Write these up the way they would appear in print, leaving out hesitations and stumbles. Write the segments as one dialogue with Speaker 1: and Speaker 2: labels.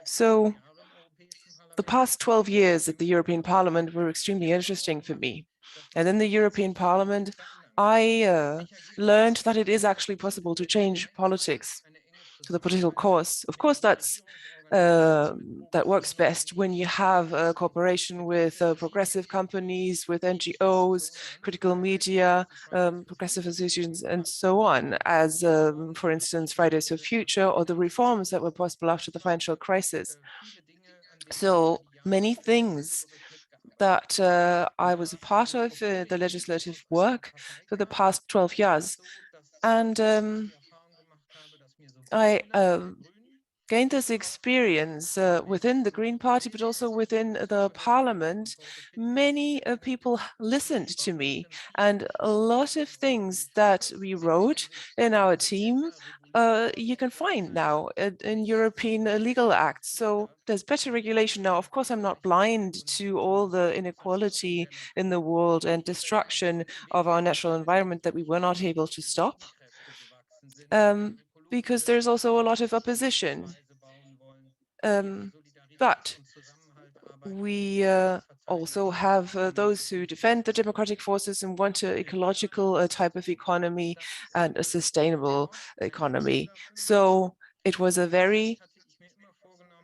Speaker 1: So the past 12 years at the European Parliament were extremely interesting for me. And in the European Parliament, I learned that it is actually possible to change politics, to the political course. Of course, that works best when you have a cooperation with progressive companies, with NGOs, critical media, progressive associations, and so on, as, for instance, Fridays for Future or the reforms that were possible after the financial crisis. So many things that I was a part of the legislative work for the past 12 years. And I gained this experience within the Green Party, but also within the Parliament. Many people listened to me, and a lot of things that we wrote in our team you can find now in European legal acts. So there's better regulation now. Of course, I'm not blind to all the inequality in the world and destruction of our natural environment that we were not able to stop. Because there's also a lot of opposition. But we also have those who defend the democratic forces and want an ecological type of economy and a sustainable economy. So it was a very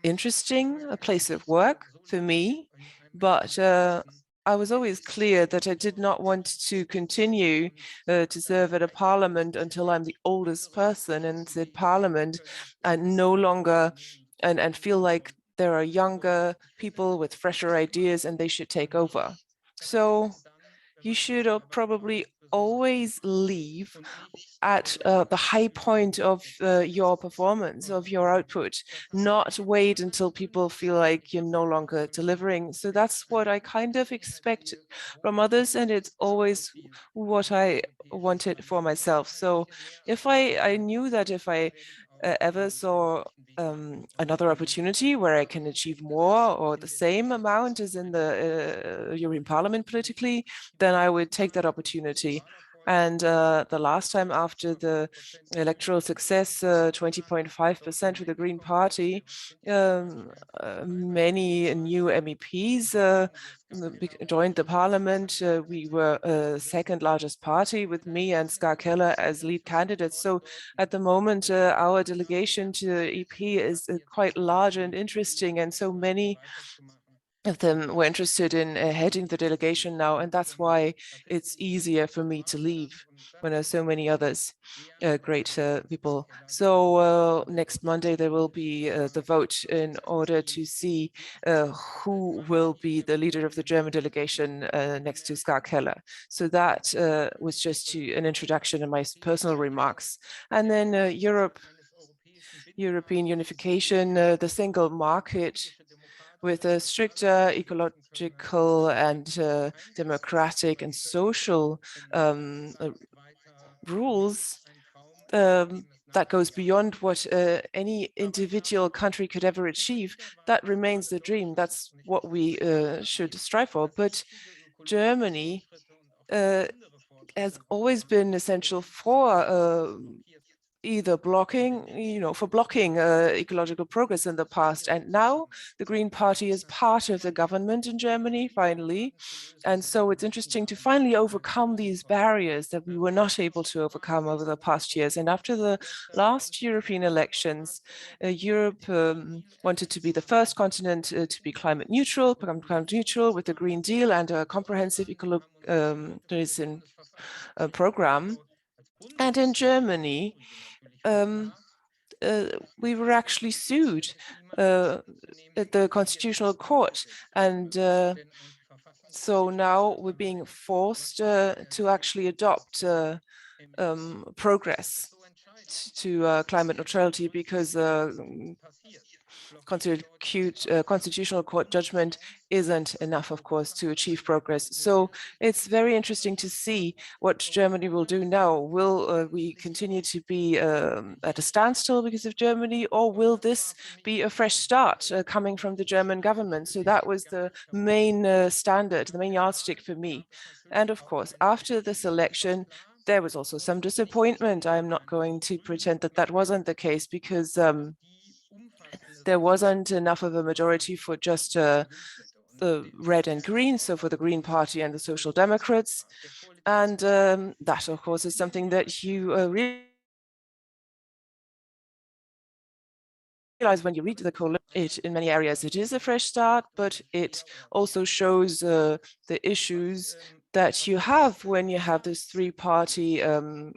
Speaker 1: interesting place of work for me, but I was always clear that I did not want to continue to serve at a parliament until I'm the oldest person in said parliament and no longer and feel like there are younger people with fresher ideas and they should take over. So you should probably always leave at the high point of your performance, of your output, not wait until people feel like you're no longer delivering. So that's what I kind of expect from others, and it's always what I wanted for myself. So if I knew that if I ever saw another opportunity where I can achieve more or the same amount as in the European Parliament politically, then I would take that opportunity. And the last time after the electoral success, 20.5% for the Green Party, many new MEPs joined the parliament. We were second largest party with me and Ska Keller as lead candidates. So at the moment, our delegation to EP is quite large and interesting, and so many of them were interested in heading the delegation now, and that's why it's easier for me to leave when there's so many others, great people. So next Monday there will be the vote in order to see who will be the leader of the German delegation next to Ska Keller. So that was just an introduction and my personal remarks. And then European unification, the single market, with a stricter ecological and democratic and social rules that goes beyond what any individual country could ever achieve. That remains the dream. That's what we should strive for. But Germany has always been essential for either blocking ecological progress in the past. And now the Green Party is part of the government in Germany, finally. And so it's interesting to finally overcome these barriers that we were not able to overcome over the past years. And after the last European elections, Europe wanted to be the first continent to be climate neutral with the Green Deal and a comprehensive ecological program. And in Germany, we were actually sued at the Constitutional Court. And so now we're being forced to actually adopt progress to climate neutrality because Constitutional Court judgment isn't enough, of course, to achieve progress. So it's very interesting to see what Germany will do now. Will we continue to be at a standstill because of Germany, or will this be a fresh start coming from the German government? So that was the main standard, the main yardstick for me. And of course, after this election, there was also some disappointment. I'm not going to pretend that that wasn't the case because there wasn't enough of a majority for just the red and green, so for the Green Party and the Social Democrats. And that, of course, is something that you realize when you read the coalition. It, in many areas, it is a fresh start, but it also shows the issues that you have when you have this three-party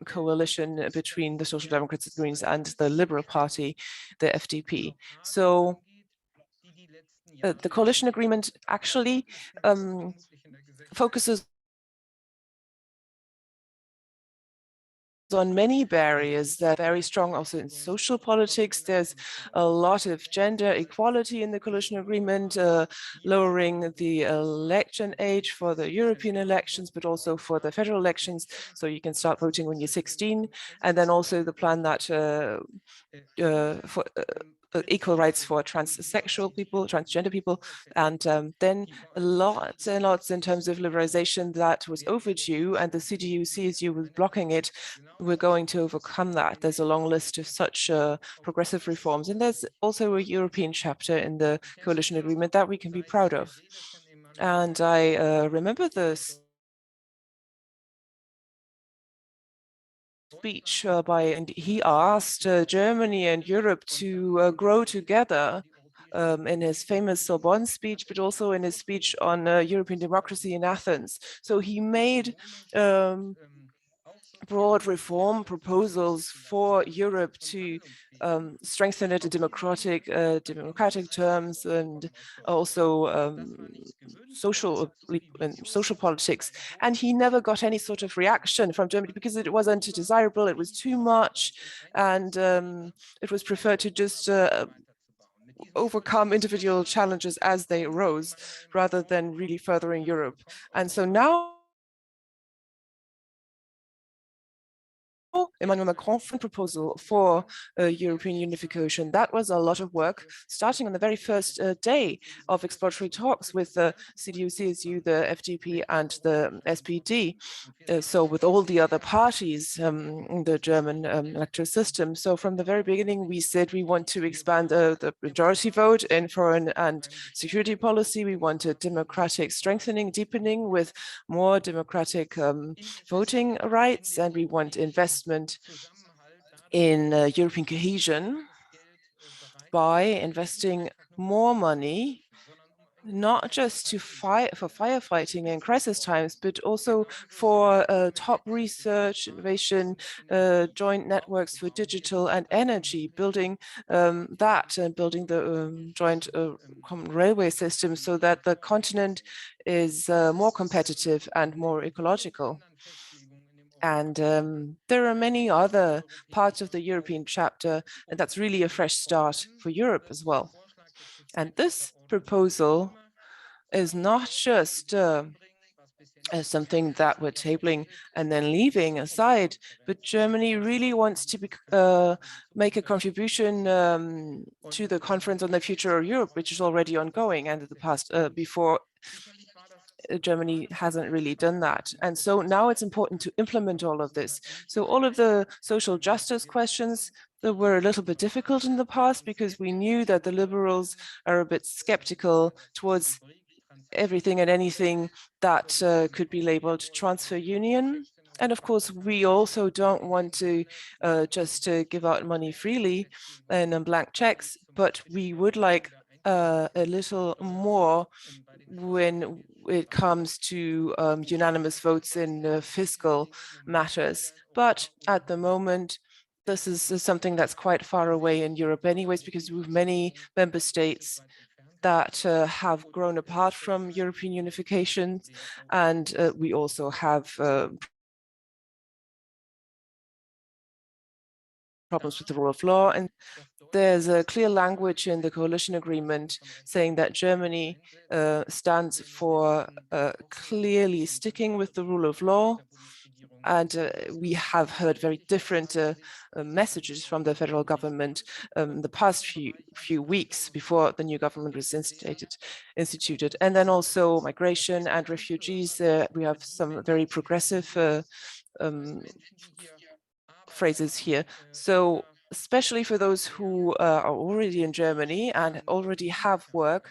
Speaker 1: coalition between the Social Democrats, the Greens, and the Liberal Party, the FDP. So the coalition agreement actually focuses on many barriers that are very strong also in social politics. There's a lot of gender equality in the coalition agreement, lowering the election age for the European elections, but also for the federal elections. So you can start voting when you're 16. And then also the plan that for equal rights for transsexual people, transgender people, and then lots and lots in terms of liberalization that was overdue, and the CDU-CSU was blocking it. We're going to overcome that. There's a long list of such progressive reforms, and there's also a European chapter in the coalition agreement that we can be proud of. And I remember this speech and he asked Germany and Europe to grow together in his famous Sorbonne speech, but also in his speech on European democracy in Athens. So he made broad reform proposals for Europe to strengthen it in democratic terms, and also social politics. And he never got any sort of reaction from Germany because it wasn't desirable, it was too much, and it was preferred to just overcome individual challenges as they arose rather than really furthering Europe. And so now Emmanuel Macron's proposal for European unification. That was a lot of work, starting on the very first day of exploratory talks with the CDU, CSU, the FDP, and the SPD. So with all the other parties in the German electoral system. So from the very beginning, we said we want to expand the majority vote in foreign and security policy. We wanted democratic strengthening, deepening with more democratic voting rights, and we want investment in European cohesion by investing more money, not just to fight for firefighting in crisis times, but also for top research, innovation, joint networks for digital and energy, building that and building the joint common railway system so that the continent is more competitive and more ecological. And there are many other parts of the European chapter, and that's really a fresh start for Europe as well. And this proposal is not just something that we're tabling and then leaving aside, but Germany really wants to make a contribution to the Conference on the Future of Europe, which is already ongoing, and in the past, before Germany hasn't really done that. And so now it's important to implement all of this. So all of the social justice questions that were a little bit difficult in the past because we knew that the liberals are a bit skeptical towards everything and anything that could be labeled transfer union. And of course, we also don't want to just give out money freely and blank checks, but we would like a little more when it comes to unanimous votes in fiscal matters. But at the moment, this is something that's quite far away in Europe anyways, because we have many member states that have grown apart from European unification, and we also have problems with the rule of law. And there's a clear language in the coalition agreement saying that Germany stands for clearly sticking with the rule of law. And we have heard very different messages from the federal government the past few weeks before the new government was instituted. And then also migration and refugees. We have some very progressive phrases here. So especially for those who are already in Germany and already have work.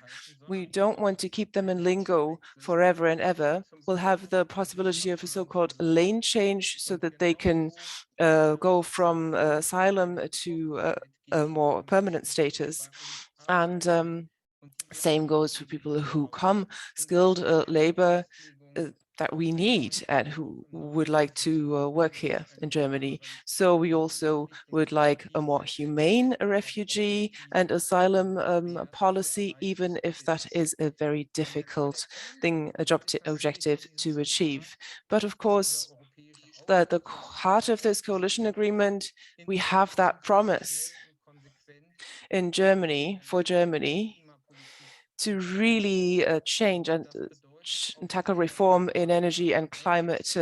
Speaker 1: We don't want to keep them in limbo forever and ever. We'll have the possibility of a so-called lane change so that they can go from asylum to a more permanent status. And same goes for people who come, skilled labor that we need and who would like to work here in Germany. So we also would like a more humane refugee and asylum policy, even if that is a very difficult objective to achieve. But of course, at the heart of this coalition agreement, we have that promise in Germany, for Germany, to really change and tackle reform in energy and climate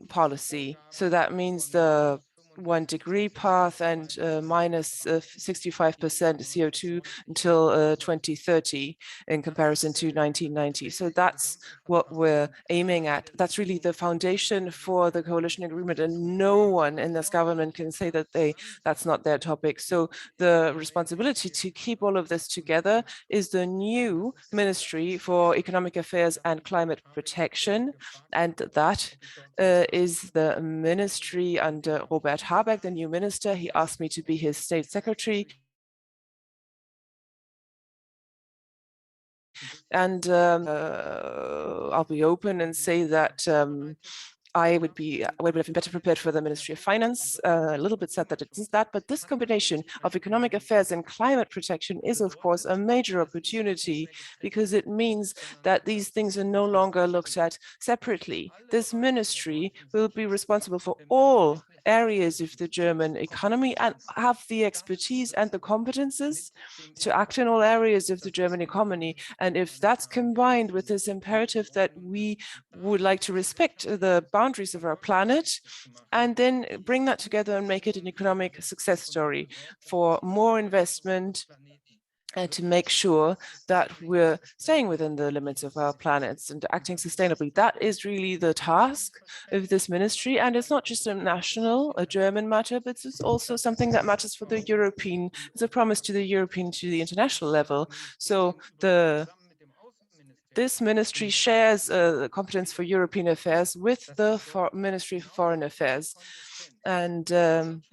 Speaker 1: policy. So that means the 1-degree path and minus 65% CO2 until 2030 in comparison to 1990. So that's what we're aiming at. That's really the foundation for the coalition agreement, and no one in this government can say that that's not their topic. So the responsibility to keep all of this together is the new Ministry for Economic Affairs and Climate Protection, and that is the ministry under Robert Habeck, the new minister. He asked me to be his state secretary. And I'll be open and say that I would have been better prepared for the Ministry of Finance. A little bit sad that it is that, but this combination of economic affairs and climate protection is, of course, a major opportunity, because it means that these things are no longer looked at separately. This ministry will be responsible for all areas of the German economy and have the expertise and the competences to act in all areas of the German economy. And if that's combined with this imperative that we would like to respect the boundaries of our planet, and then bring that together and make it an economic success story for more investment, and to make sure that we're staying within the limits of our planets and acting sustainably. That is really the task of this ministry. And it's not just a German matter, but it's also something that matters for the European, it's a promise to the European, to the international level. So this ministry shares the competence for European affairs with the Ministry for Foreign Affairs. And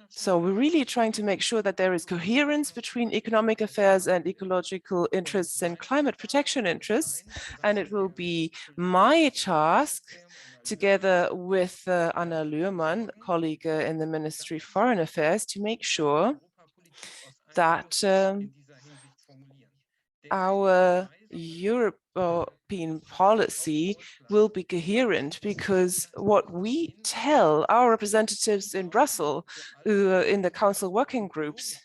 Speaker 1: so we're really trying to make sure that there is coherence between economic affairs and ecological interests and climate protection interests. And it will be my task, together with Anna Luhrmann, colleague in the Ministry of Foreign Affairs, to make sure that our European policy will be coherent, because what we tell our representatives in Brussels, in the council working groups,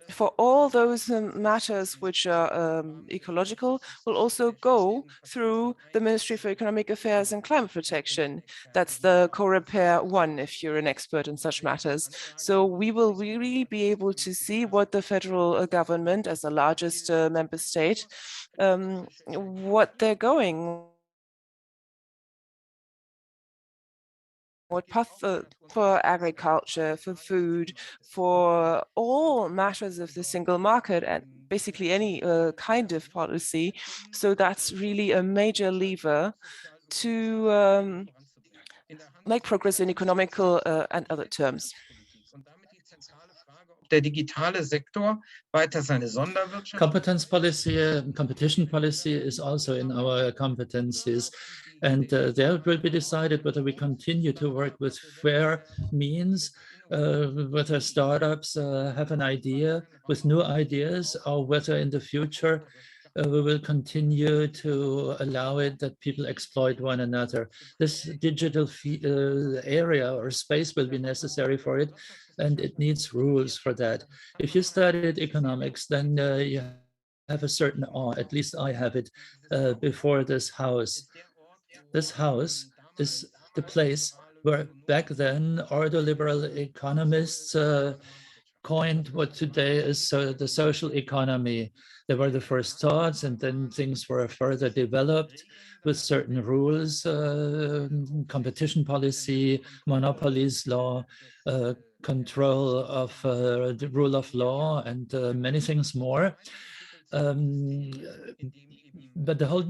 Speaker 1: for all those matters which are ecological, will also go through the Ministry for Economic Affairs and Climate Protection. That's the COREPER 1, if you're an expert in such matters. So we will really be able to see what the federal government, as the largest member state, what they're going, what path for agriculture, for food, for all matters of the single market, and basically any kind of policy. So that's really a major lever to make progress in economical and other terms.
Speaker 2: Competence policy, competition policy is also in our competencies. And there it will be decided whether we continue to work with fair means, whether startups have an idea with new ideas, or whether in the future we will continue to allow it that people exploit one another. This digital area or space will be necessary for it, and it needs rules for that. If you studied economics, then you have a certain awe, at least I have it, before this house. This house is the place where back then ordoliberal economists coined what today is the social economy. There were the first thoughts, and then things were further developed with certain rules, competition policy, monopolies law, control of the rule of law and many things more. But the whole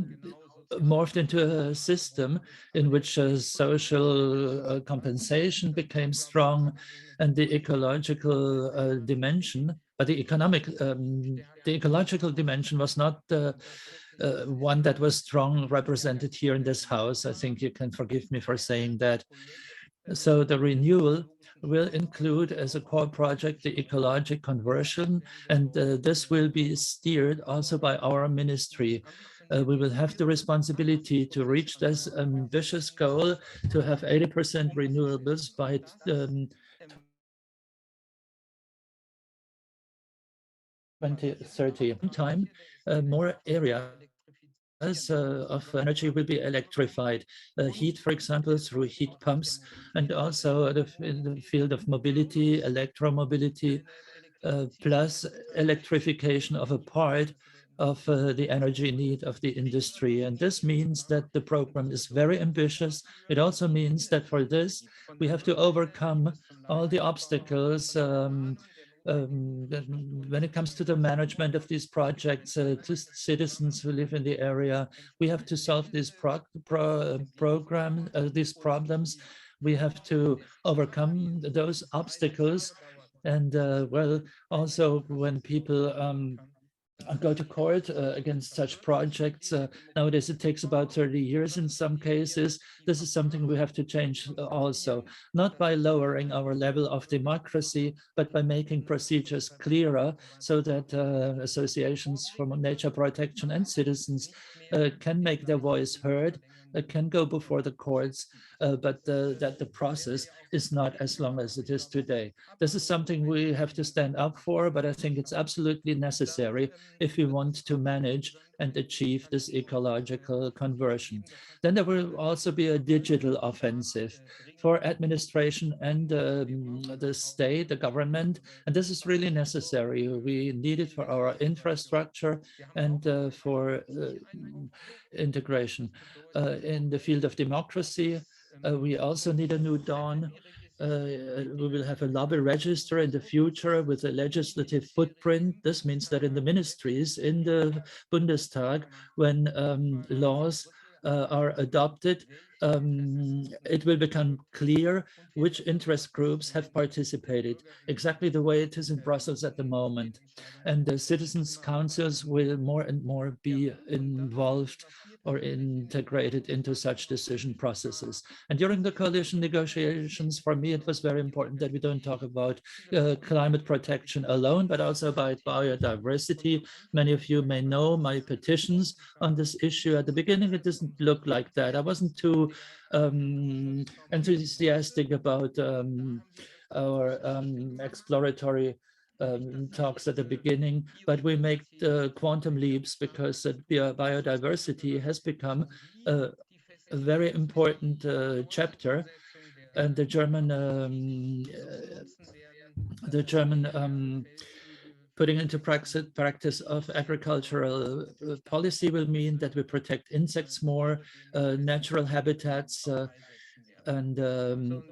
Speaker 2: morphed into a system in which social compensation became strong, and the ecological dimension, but the ecological dimension was not one that was strong represented here in this house. I think you can forgive me for saying that. So the renewal will include as a core project the ecologic conversion, and this will be steered also by our ministry. We will have the responsibility to reach this ambitious goal to have 80% renewables by 2030. Time, more areas of energy will be electrified. Heat, for example, through heat pumps, and also in the field of mobility, electromobility, plus electrification of a part of the energy need of the industry. And this means that the program is very ambitious. It also means that for this, we have to overcome all the obstacles when it comes to the management of these projects, to citizens who live in the area. We have to solve these these problems. We have to overcome those obstacles. And well, also when people go to court against such projects. Nowadays, it takes about 30 years in some cases. This is something we have to change also, not by lowering our level of democracy, but by making procedures clearer so that associations for nature protection and citizens can make their voice heard, can go before the courts, but that the process is not as long as it is today. This is something we have to stand up for, but I think it's absolutely necessary if we want to manage and achieve this ecological conversion. Then there will also be a digital offensive for administration and the state, the government, and this is really necessary. We need it for our infrastructure and for integration. In the field of democracy, we also need a new dawn. We will have a lobby register in the future with a legislative footprint. This means that in the ministries, in the Bundestag, when laws are adopted, it will become clear which interest groups have participated, exactly the way it is in Brussels at the moment. And the citizens' councils will more and more be involved or integrated into such decision processes. And during the coalition negotiations, for me, it was very important that we don't talk about climate protection alone, but also about biodiversity. Many of you may know my petitions on this issue. At the beginning, it doesn't look like that. I wasn't too enthusiastic about our exploratory talks at the beginning, but we make quantum leaps because biodiversity has become a very important chapter, and the German putting into practice of agricultural policy will mean that we protect insects more, natural habitats, and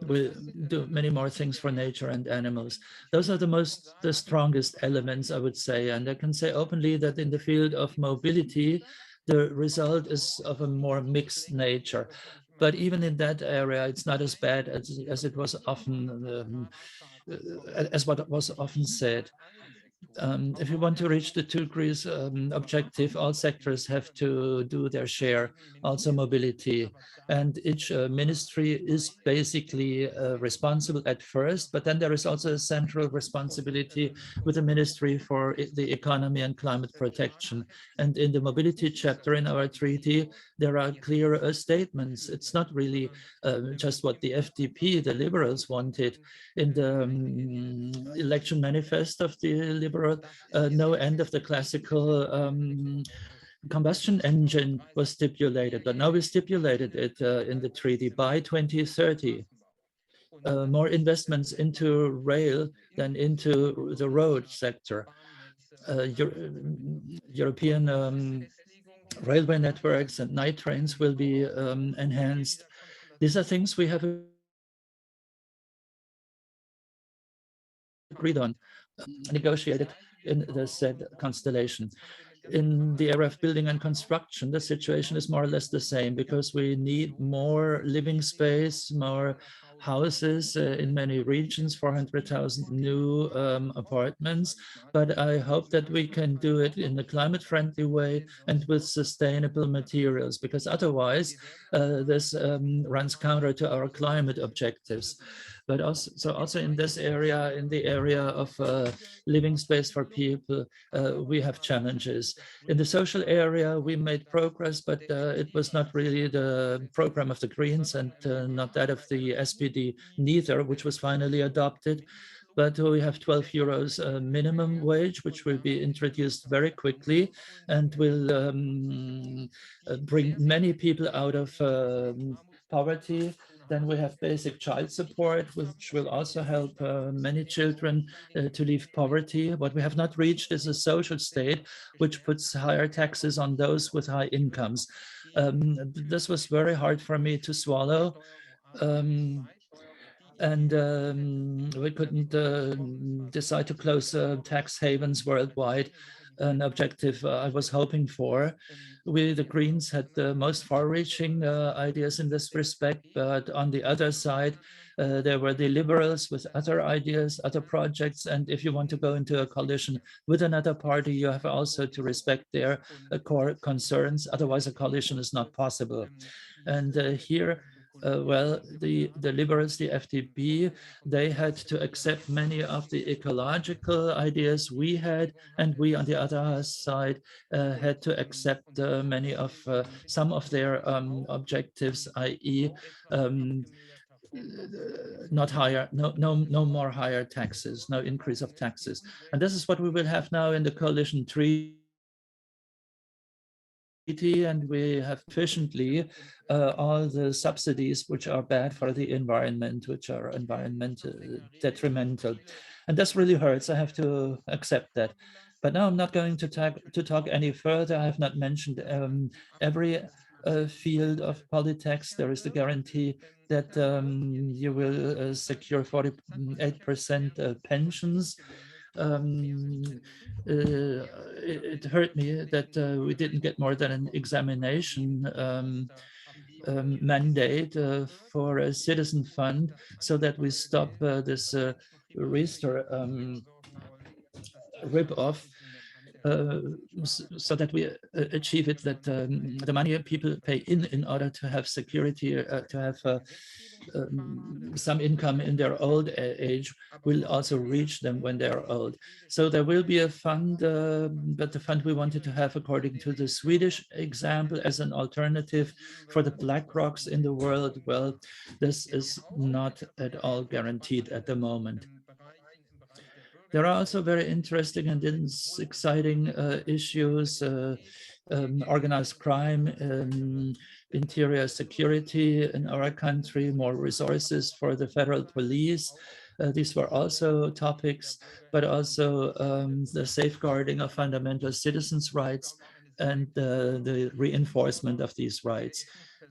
Speaker 2: we'll do many more things for nature and animals. Those are the strongest elements, I would say. And I can say openly that in the field of mobility, the result is of a more mixed nature. But even in that area, it's not as bad as it was often, as what was often said. If you want to reach the 2 degrees objective, all sectors have to do their share, also mobility. And each ministry is basically responsible at first, but then there is also a central responsibility with the Ministry for the Economy and Climate Protection. And in the mobility chapter in our treaty, there are clear statements. It's not really just what the FDP, the liberals, wanted. In the election manifest of the liberal, no end of the classical combustion engine was stipulated, but now we stipulated it in the treaty by 2030. More investments into rail than into the road sector. European railway networks and night trains will be enhanced. These are things we have agreed on, negotiated in the said constellation. In the area of building and construction, the situation is more or less the same because we need more living space, more houses in many regions, 400,000 new apartments. But I hope that we can do it in a climate-friendly way and with sustainable materials, because otherwise this runs counter to our climate objectives. But also in this area, in the area of living space for people, we have challenges. In the social area, we made progress, but it was not really the program of the Greens and not that of the SPD neither, which was finally adopted. But we have 12 euros minimum wage, which will be introduced very quickly and will bring many people out of poverty. Then we have basic child support, which will also help many children to leave poverty. What we have not reached is a social state, which puts higher taxes on those with high incomes. This was very hard for me to swallow. And we couldn't decide to close tax havens worldwide, an objective I was hoping for. We, the Greens, had the most far-reaching ideas in this respect, but on the other side, there were the liberals with other ideas, other projects, and if you want to go into a coalition with another party, you have also to respect their core concerns, otherwise a coalition is not possible. And here, well, the liberals, the FDP, they had to accept many of the ecological ideas we had, and we, on the other side, had to accept many of some of their objectives, i.e., not higher, no more higher taxes, no increase of taxes. And this is what we will have now in the coalition treaty, and we have efficiently all the subsidies which are bad for the environment, which are environmental detrimental. And this really hurts. I have to accept that. But now I'm not going to talk any further. I have not mentioned every field of politics. There is the guarantee that you will secure 48% pensions. It hurt me that we didn't get more than an examination mandate for a citizen fund so that we stop this restore rip-off, so that we achieve it, that the money people pay in order to have security, to have some income in their old age will also reach them when they're old. So there will be a fund, but the fund we wanted to have, according to the Swedish example, as an alternative for the black rocks in the world, well, this is not at all guaranteed at the moment. There are also very interesting and exciting issues, organized crime, interior security in our country, more resources for the federal police. These were also topics, but also the safeguarding of fundamental citizens' rights and the reinforcement of these rights.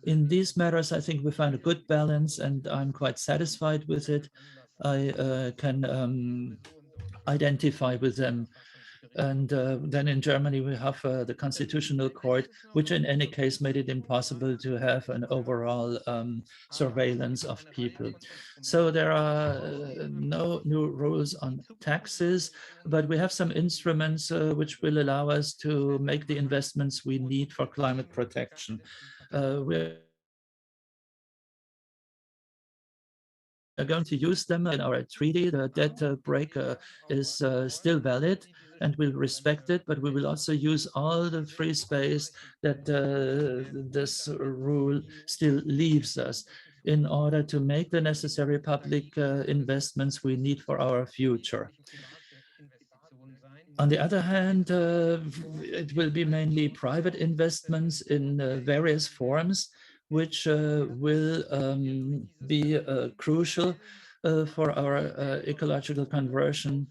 Speaker 2: In these matters, I think we found a good balance, and I'm quite satisfied with it. I can identify with them. And then in Germany, we have the Constitutional Court, which in any case made it impossible to have an overall surveillance of people. So there are no new rules on taxes, but we have some instruments which will allow us to make the investments we need for climate protection. We're going to use them in our treaty. The debt break is still valid and we'll respect it, but we will also use all the free space that this rule still leaves us in order to make the necessary public investments we need for our future. On the other hand, it will be mainly private investments in various forms, which will be crucial for our ecological conversion.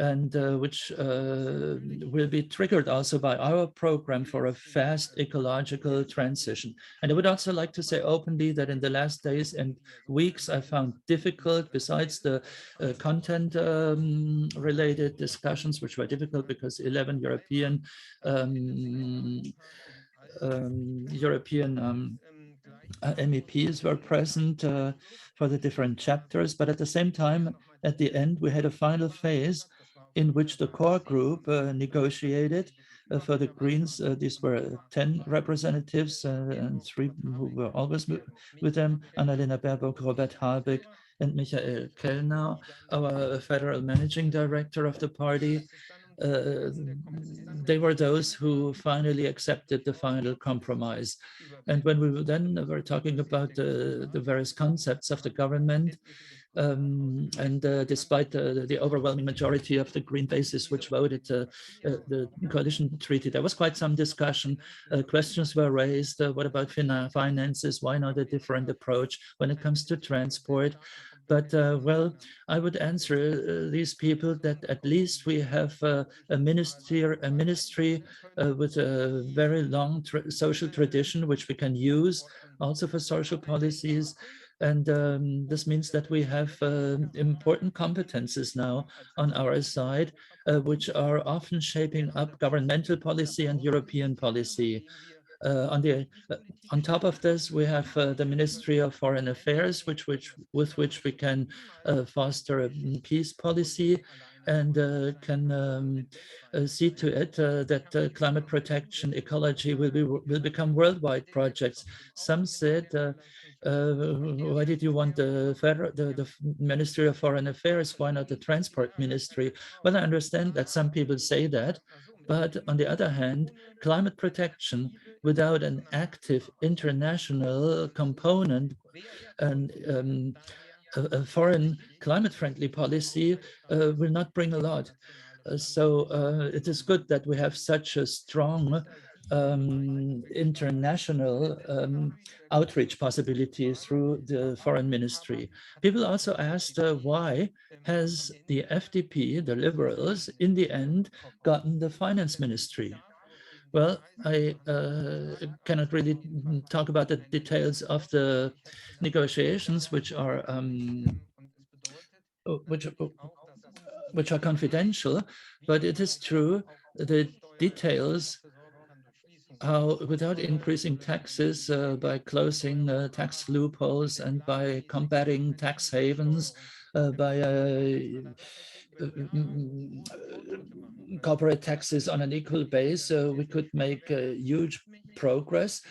Speaker 2: and which will be triggered also by our program for a fast ecological transition. And I would also like to say openly that in the last days and weeks, I found difficult, besides the content related discussions, which were difficult because 11 um, European MEPs were present for the different chapters, but at the same time, at the end, we had a final phase in which the core group negotiated for the Greens. These were 10 representatives and 3 who were always with them, Annalena Baerbock, Robert Habeck, and Michael Kellner, our federal managing director of the party. They were those who finally accepted the final compromise. And when we then were talking about the various concepts of the government, and despite the overwhelming majority of the Green bases which voted the coalition treaty, there was quite some discussion. Questions were raised. What about finances? Why not a different approach when it comes to transport? But well, I would answer these people that at least we have a ministry with a very long social tradition, which we can use also for social policies. And this means that we have important competences now on our side, which are often shaping up governmental policy and European policy. On top of this, we have the Ministry of Foreign Affairs, with which we can foster a peace policy and can see to it that climate protection, ecology will become worldwide projects. Some said, why did you want the Ministry of Foreign Affairs? Why not the Transport Ministry? Well, I understand that some people say that, but on the other hand, climate protection without an active international component and a foreign climate-friendly policy will not bring a lot. So it is good that we have such a strong international outreach possibility through the foreign ministry. People also asked why has the FDP, the liberals, in the end gotten the finance ministry? Well, I cannot really talk about the details of the negotiations, which which are confidential, but it is true the details how without increasing taxes by closing tax loopholes and by combating tax havens, by corporate taxes on an equal base, we could make huge progress.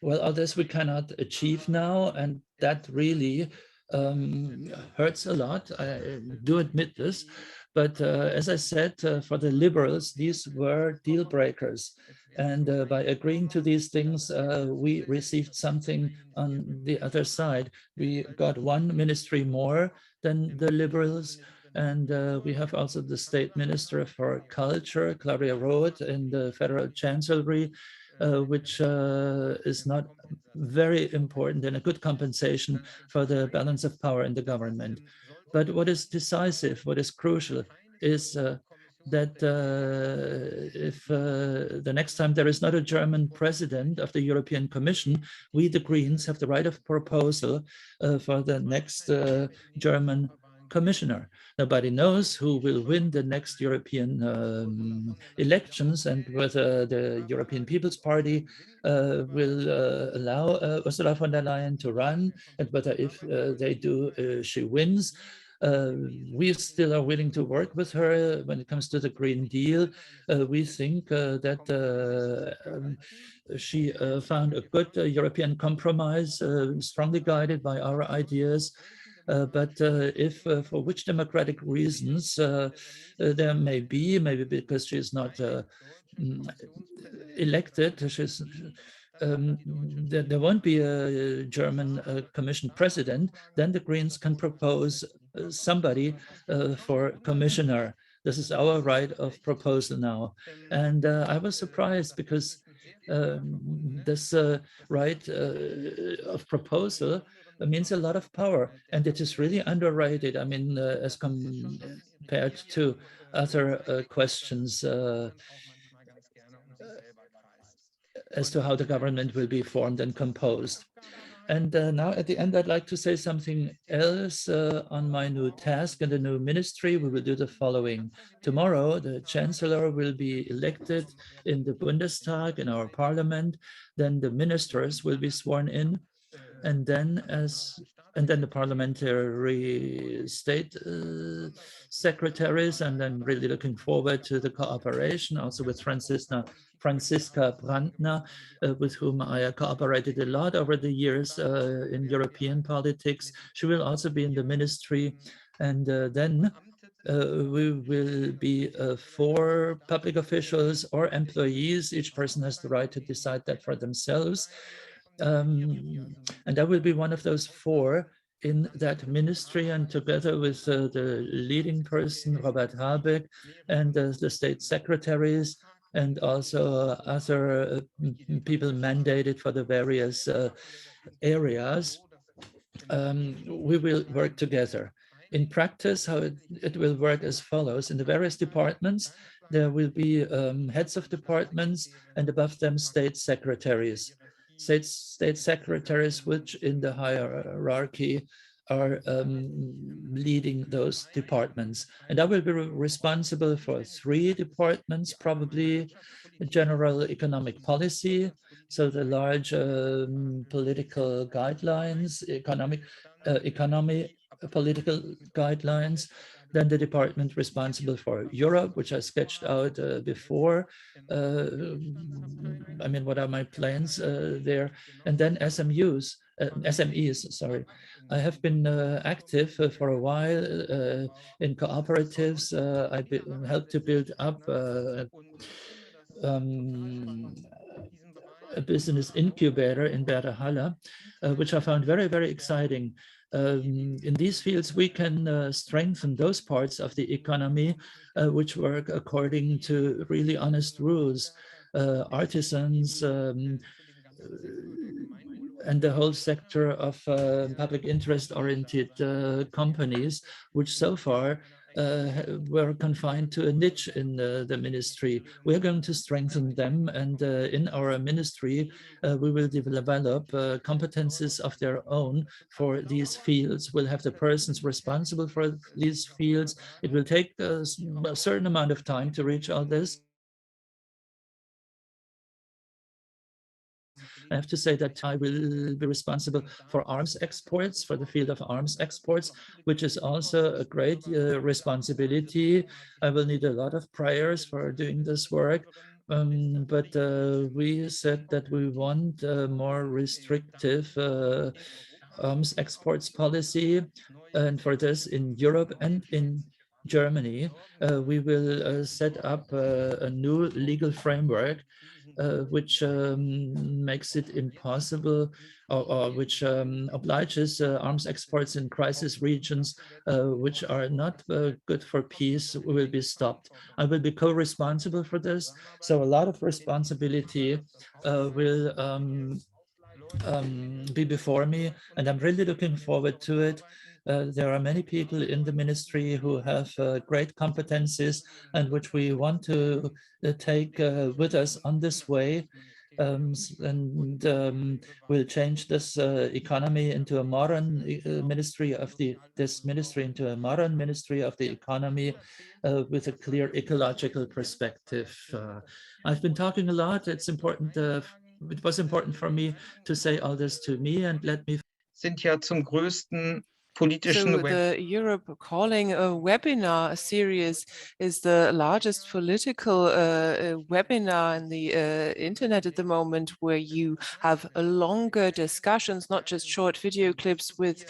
Speaker 2: Well, all this we cannot achieve now, and that really hurts a lot. I do admit this. But as I said, for the liberals, these were deal breakers. And by agreeing to these things, we received something on the other side. We got one ministry more than the liberals. And we have also the State Minister for Culture, Claudia Roth, in the Federal Chancellery, which is not very important and a good compensation for the balance of power in the government. But what is decisive, what is crucial, is that if the next time there is not a German president of the European Commission, we, the Greens, have the right of proposal for the next German commissioner. Nobody knows who will win the next European elections and whether the European People's Party will allow Ursula von der Leyen to run, and whether if they do, she wins. We still are willing to work with her when it comes to the Green Deal. We think that she found a good European compromise, strongly guided by our ideas. But if for which democratic reasons there may be, maybe because she's not elected, there won't be a German Commission president, then the Greens can propose somebody for commissioner. This is our right of proposal now. And I was surprised because this right of proposal means a lot of power, and it is really underrated. I mean, as compared to other questions as to how the government will be formed and composed. And now at the end, I'd like to say something else on my new task in the new ministry. We will do the following. Tomorrow, the chancellor will be elected in the Bundestag, in our parliament. Then the ministers will be sworn in. And then the parliamentary state secretaries, and then really looking forward to the cooperation also with Franziska Brandner, with whom I cooperated a lot over the years in European politics. She will also be in the ministry. And then we will be 4 public officials or employees. Each person has the right to decide that for themselves. And I will be one of those 4 in that ministry, and together with the leading person, Robert Habeck, and the state secretaries, and also other people mandated for the various areas, we will work together. In practice, how it will work as follows. In the various departments, there will be heads of departments, and above them state secretaries. State secretaries, which in the hierarchy are leading those departments. And I will be responsible for 3 departments, probably general economic policy, so the large political guidelines, economy, political guidelines. Then the department responsible for Europe, which I sketched out before. I mean, what are my plans there? And then SMEs, sorry. I have been active for a while in cooperatives. I helped to build up a business incubator in Berdehalle, which I found very, very exciting. In these fields, we can strengthen those parts of the economy which work according to really honest rules. Artisans, and the whole sector of public interest-oriented companies, which so far were confined to a niche in the ministry. We're going to strengthen them, and in our ministry, we will develop competences of their own for these fields. We'll have the persons responsible for these fields. It will take a certain amount of time to reach all this. I have to say that I will be responsible for arms exports, for the field of arms exports, which is also a great responsibility. I will need a lot of prayers for doing this work. But we said that we want a more restrictive arms exports policy. And for this, in Europe and in Germany, we will set up a new legal framework which makes it impossible, or which obliges arms exports in crisis regions which are not good for peace will be stopped. I will be co-responsible for this. So a lot of responsibility will be before me, and I'm really looking forward to it. There are many people in the ministry who have great competencies and which we want to take with us on this way, and will change this economy into a modern ministry of the economy with a clear ecological perspective. I've been talking a lot. It's important. It was important for me to say all this to me, and let me.
Speaker 3: Sind ja zum größten
Speaker 1: So
Speaker 3: politischen
Speaker 1: the Europe Calling webinar series is the largest political webinar in the internet at the moment, where you have longer discussions, not just short video clips with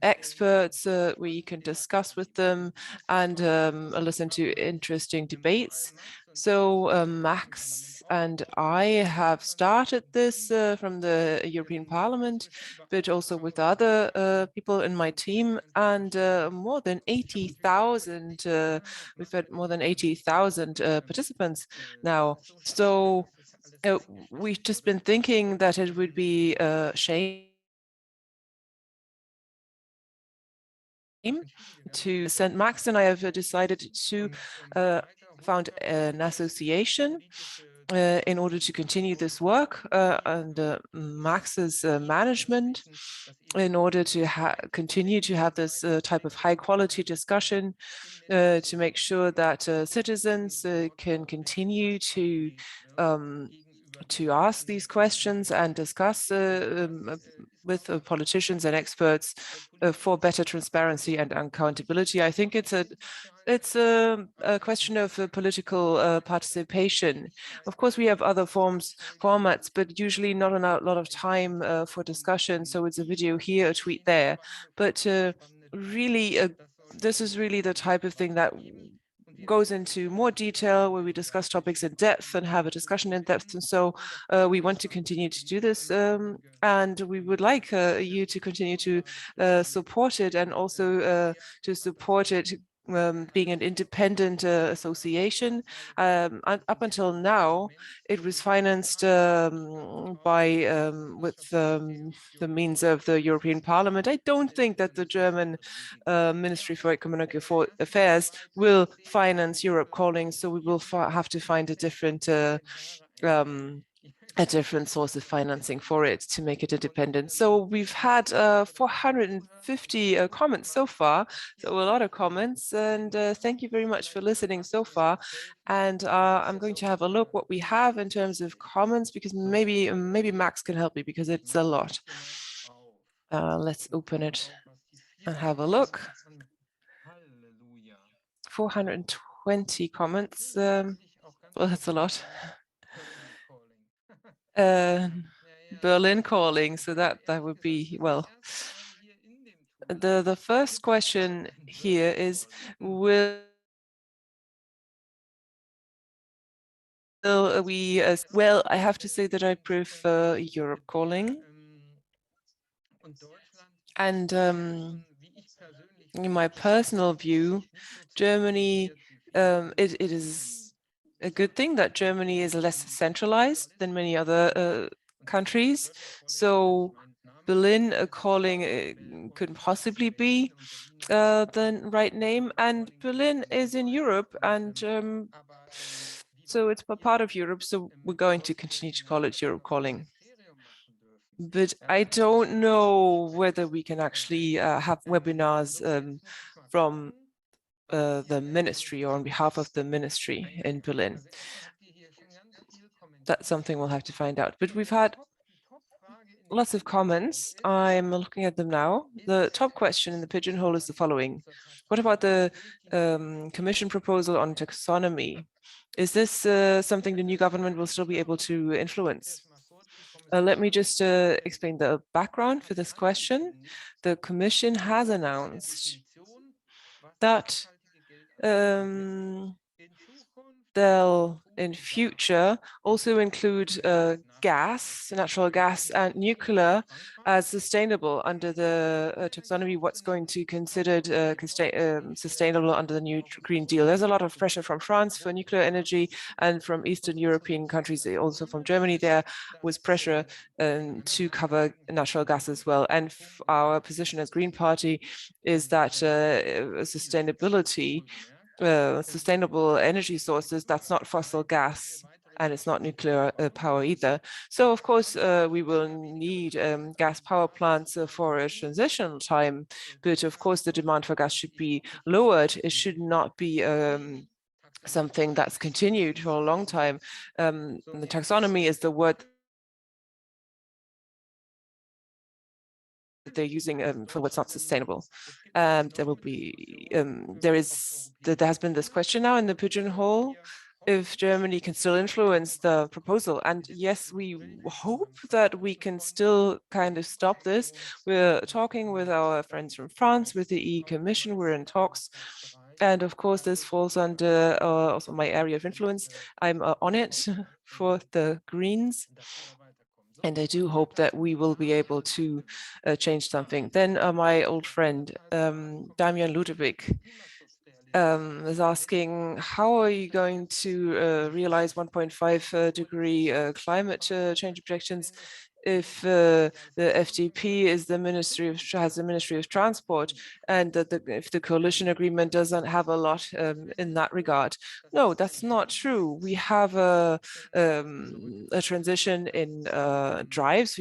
Speaker 1: experts where you can discuss with them and listen to interesting debates. So Max and I have started this from the European Parliament, but also with other people in my team, and more than 80,000, we've had more than 80,000 participants now. So we've just been thinking that it would be a shame to send Max and I have decided to found an association in order to continue this work under Max's management, in order to continue to have this type of high quality discussion, to make sure that citizens can continue to ask these questions and discuss with politicians and experts for better transparency and accountability. I think it's a question of political participation. Of course, we have other formats, but usually not a lot of time for discussion. So it's a video here, a tweet there. But really, this is really the type of thing that goes into more detail, where we discuss topics in depth and have a discussion in depth. And so we want to continue to do this, and we would like you to continue to support it, and also to support it being an independent association. Up until now, it was financed by with the means of the European Parliament. I don't think that the German Ministry for Economic Affairs will finance Europe Calling, so we will have to find a different source of financing for it to make it independent. So we've had 450 comments so far, so a lot of comments, and thank you very much for listening so far. And I'm going to have a look what we have in terms of comments, because maybe Max can help me, because it's a lot. Let's open it and have a look. 420 comments. Well, that's a lot. Berlin calling, so that would be, well, the first question here is, will we, well, I have to say that I prefer Europe Calling. And in my personal view, Germany, it is a good thing that Germany is less centralized than many other countries. So Berlin calling couldn't possibly be the right name. And Berlin is in Europe, and so it's a part of Europe. So we're going to continue to call it Europe Calling. But I don't know whether we can actually have webinars from the ministry, or on behalf of the ministry in Berlin. That's something we'll have to find out. But we've had lots of comments. I'm looking at them now. The top question in the pigeonhole is the following. What about the Commission proposal on taxonomy? Is this something the new government will still be able to influence? Let me just explain the background for this question. The Commission has announced that they'll in future also include gas, natural gas, and nuclear as sustainable under the taxonomy. What's going to be considered sustainable under the new Green Deal? There's a lot of pressure from France for nuclear energy, and from Eastern European countries, also from Germany. There was pressure to cover natural gas as well. And our position as Green Party is that sustainable energy sources, that's not fossil gas, and it's not nuclear power either. So of course, we will need gas power plants for a transitional time, but of course the demand for gas should be lowered. It should not be something that's continued for a long time. The taxonomy is the word they're using for what's not sustainable. There will be, there has been this question now in the pigeonhole, if Germany can still influence the proposal. And yes, we hope that we can still kind of stop this. We're talking with our friends from France, with the EU Commission, we're in talks. And of course, this falls under also my area of influence. I'm on it for the Greens. And I do hope that we will be able to change something. Then my old friend, Damian Ludwig, is asking, how are you going to realize 1.5 degree climate change objectives if the FDP is the has the Ministry of Transport, and that if the coalition agreement doesn't have a lot in that regard. No, that's not true. We have a transition in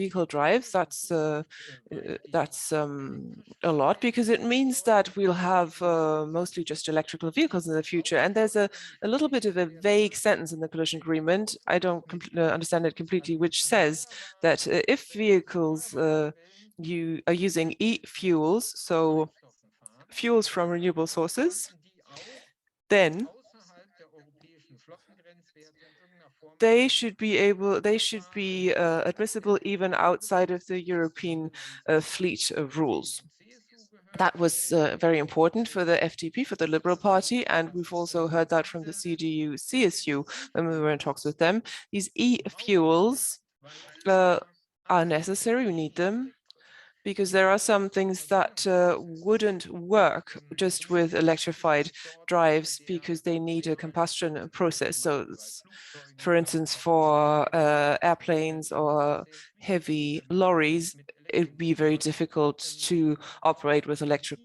Speaker 1: vehicle drives. That's a lot, because it means that we'll have mostly just electrical vehicles in the future. And there's a little bit of a vague sentence in the coalition agreement. I don't understand it completely, which says that if vehicles you are using e-fuels, so fuels from renewable sources, then they should be admissible even outside of the European fleet rules. That was very important for the FDP, for the Liberal Party, and we've also heard that from the CDU, CSU when we were in talks with them. These e-fuels are necessary, we need them, because there are some things that wouldn't work just with electrified drives, because they need a combustion process. So, for instance, for airplanes or heavy lorries, it'd be very difficult to operate with electric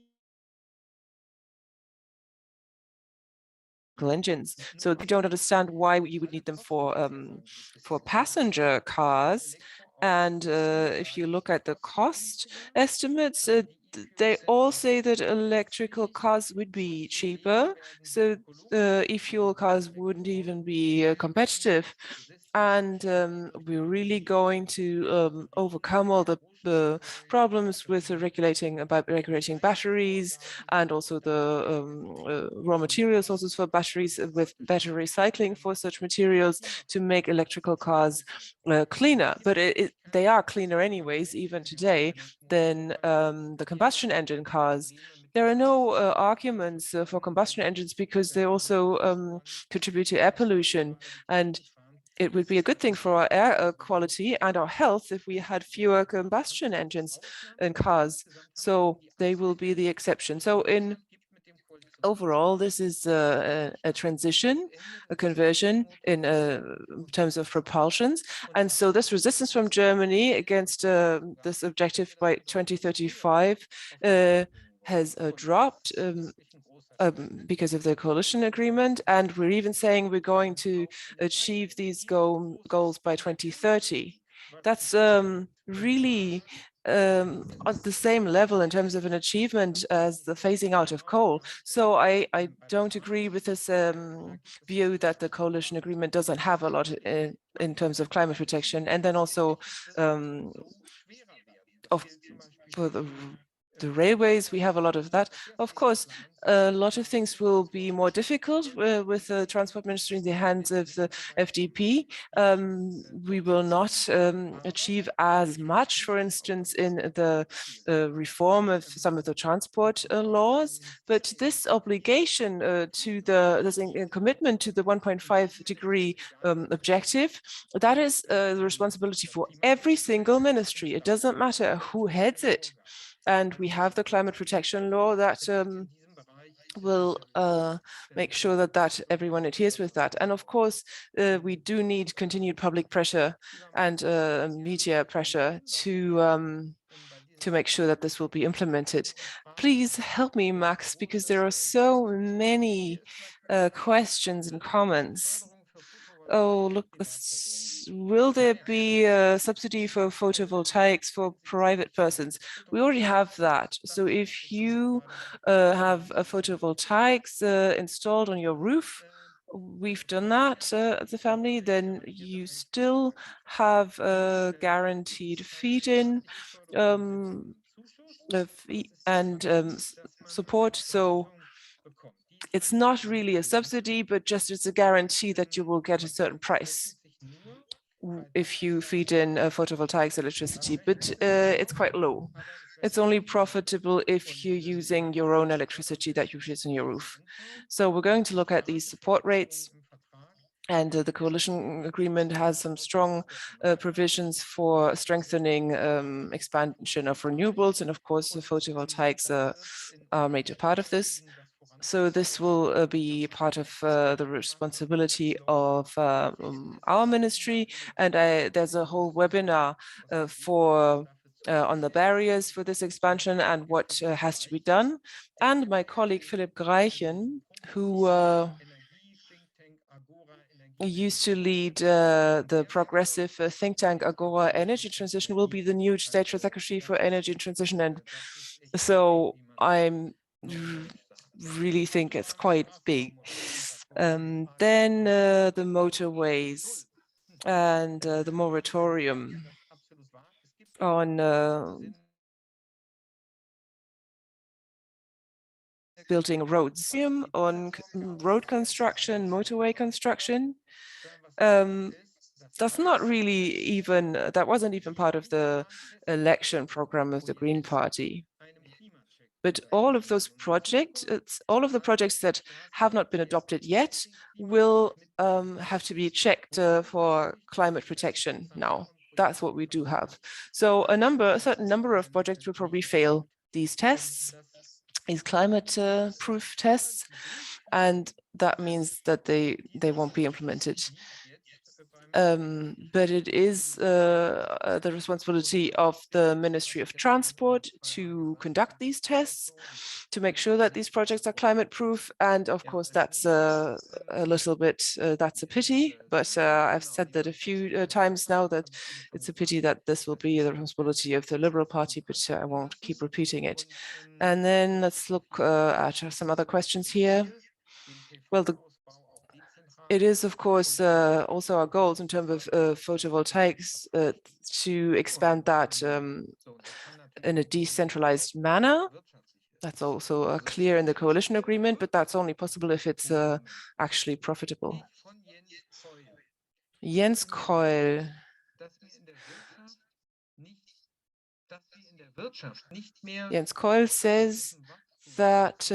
Speaker 1: engines. So they don't understand why you would need them for passenger cars. And if you look at the cost estimates, they all say that electrical cars would be cheaper. So e-fuel cars wouldn't even be competitive. And we're really going to overcome all the problems with regulating batteries, and also the raw material sources for batteries, with better recycling for such materials, to make electrical cars cleaner. But they are cleaner anyways, even today, than the combustion engine cars. There are no arguments for combustion engines, because they also contribute to air pollution, and it would be a good thing for our air quality and our health if we had fewer combustion engines in cars. So they will be the exception. So overall, this is a transition, a conversion in terms of propulsions. And so this resistance from Germany against this objective by 2035 has dropped because of the coalition agreement. And we're even saying we're going to achieve these goals by 2030. That's really on the same level in terms of an achievement as the phasing out of coal. So I don't agree with this view that the coalition agreement doesn't have a lot in terms of climate protection. And then also for the railways, we have a lot of that. Of course, a lot of things will be more difficult with the transport ministry in the hands of the FDP. We will not achieve as much, for instance, in the reform of some of the transport laws, but this obligation to this commitment to the 1.5-degree objective, that is the responsibility for every single ministry. It doesn't matter who heads it. And we have the climate protection law that will make sure that everyone adheres with that. And of course, we do need continued public pressure and media pressure to make sure that this will be implemented. Please help me, Max, because there are so many questions and comments. Oh, look, will there be a subsidy for photovoltaics for private persons? We already have that. So if you have a photovoltaics installed on your roof, we've done that as a family, then you still have a guaranteed feed-in and support. So it's not really a subsidy, but just it's a guarantee that you will get a certain price if you feed in photovoltaics electricity, but it's quite low. It's only profitable if you're using your own electricity that you produce on your roof. So we're going to look at these support rates. And the coalition agreement has some strong provisions for strengthening expansion of renewables. And of course, the photovoltaics are a major part of this. So this will be part of the responsibility of our ministry, and there's a whole webinar on the barriers for this expansion and what has to be done. And my colleague Philipp Greichen, who used to lead the progressive think tank Agora Energy Transition, will be the new state secretary for energy transition. And so I'm really think it's quite big. Then the motorways and the moratorium on building roads, on road construction, motorway construction. That's not really even, that wasn't even part of the election program of the Green Party. But all of those projects, all of the projects that have not been adopted yet will have to be checked for climate protection now. That's what we do have. So a certain number of projects will probably fail these tests, these climate proof tests, and that means that they won't be implemented. But it is the responsibility of the Ministry of Transport to conduct these tests, to make sure that these projects are climate proof. And of course, that's a little bit, that's a pity, but I've said that a few times now that it's a pity that this will be the responsibility of the Liberal Party, but I won't keep repeating it. And then let's look at some other questions here. Well, it is, of course, also our goals in terms of photovoltaics to expand that in a decentralized manner. That's also clear in the coalition agreement, but that's only possible if it's actually profitable. Jens Keul. Jens Keul says that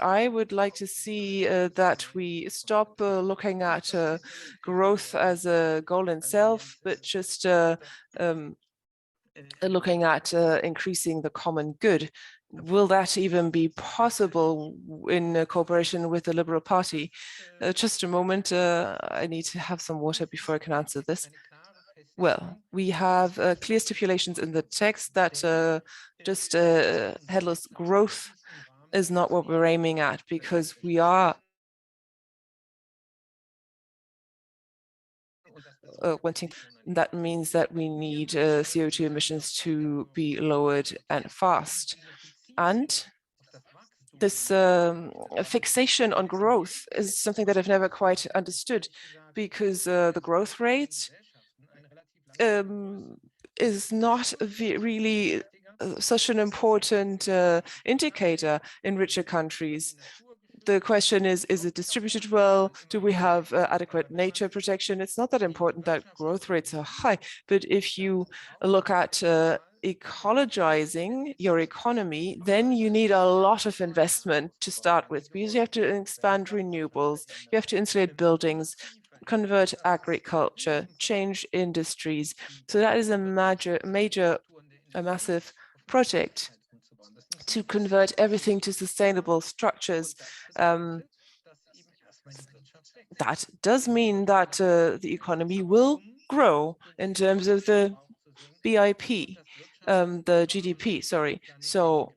Speaker 1: I would like to see that we stop looking at growth as a goal in itself, but just looking at increasing the common good. Will that even be possible in cooperation with the Liberal Party? Just a moment, I need to have some water before I can answer this. Well, we have clear stipulations in the text that just headless growth is not what we're aiming at, because we are wanting, that means that we need CO2 emissions to be lowered and fast. And this fixation on growth is something that I've never quite understood, because the growth rate is not really such an important indicator in richer countries. The question is it distributed well? Do we have adequate nature protection? It's not that important that growth rates are high, but if you look at ecologizing your economy, then you need a lot of investment to start with, because you have to expand renewables, you have to insulate buildings, convert agriculture, change industries. So that is a massive project to convert everything to sustainable structures. That does mean that the economy will grow in terms of the BIP, the GDP, sorry. So,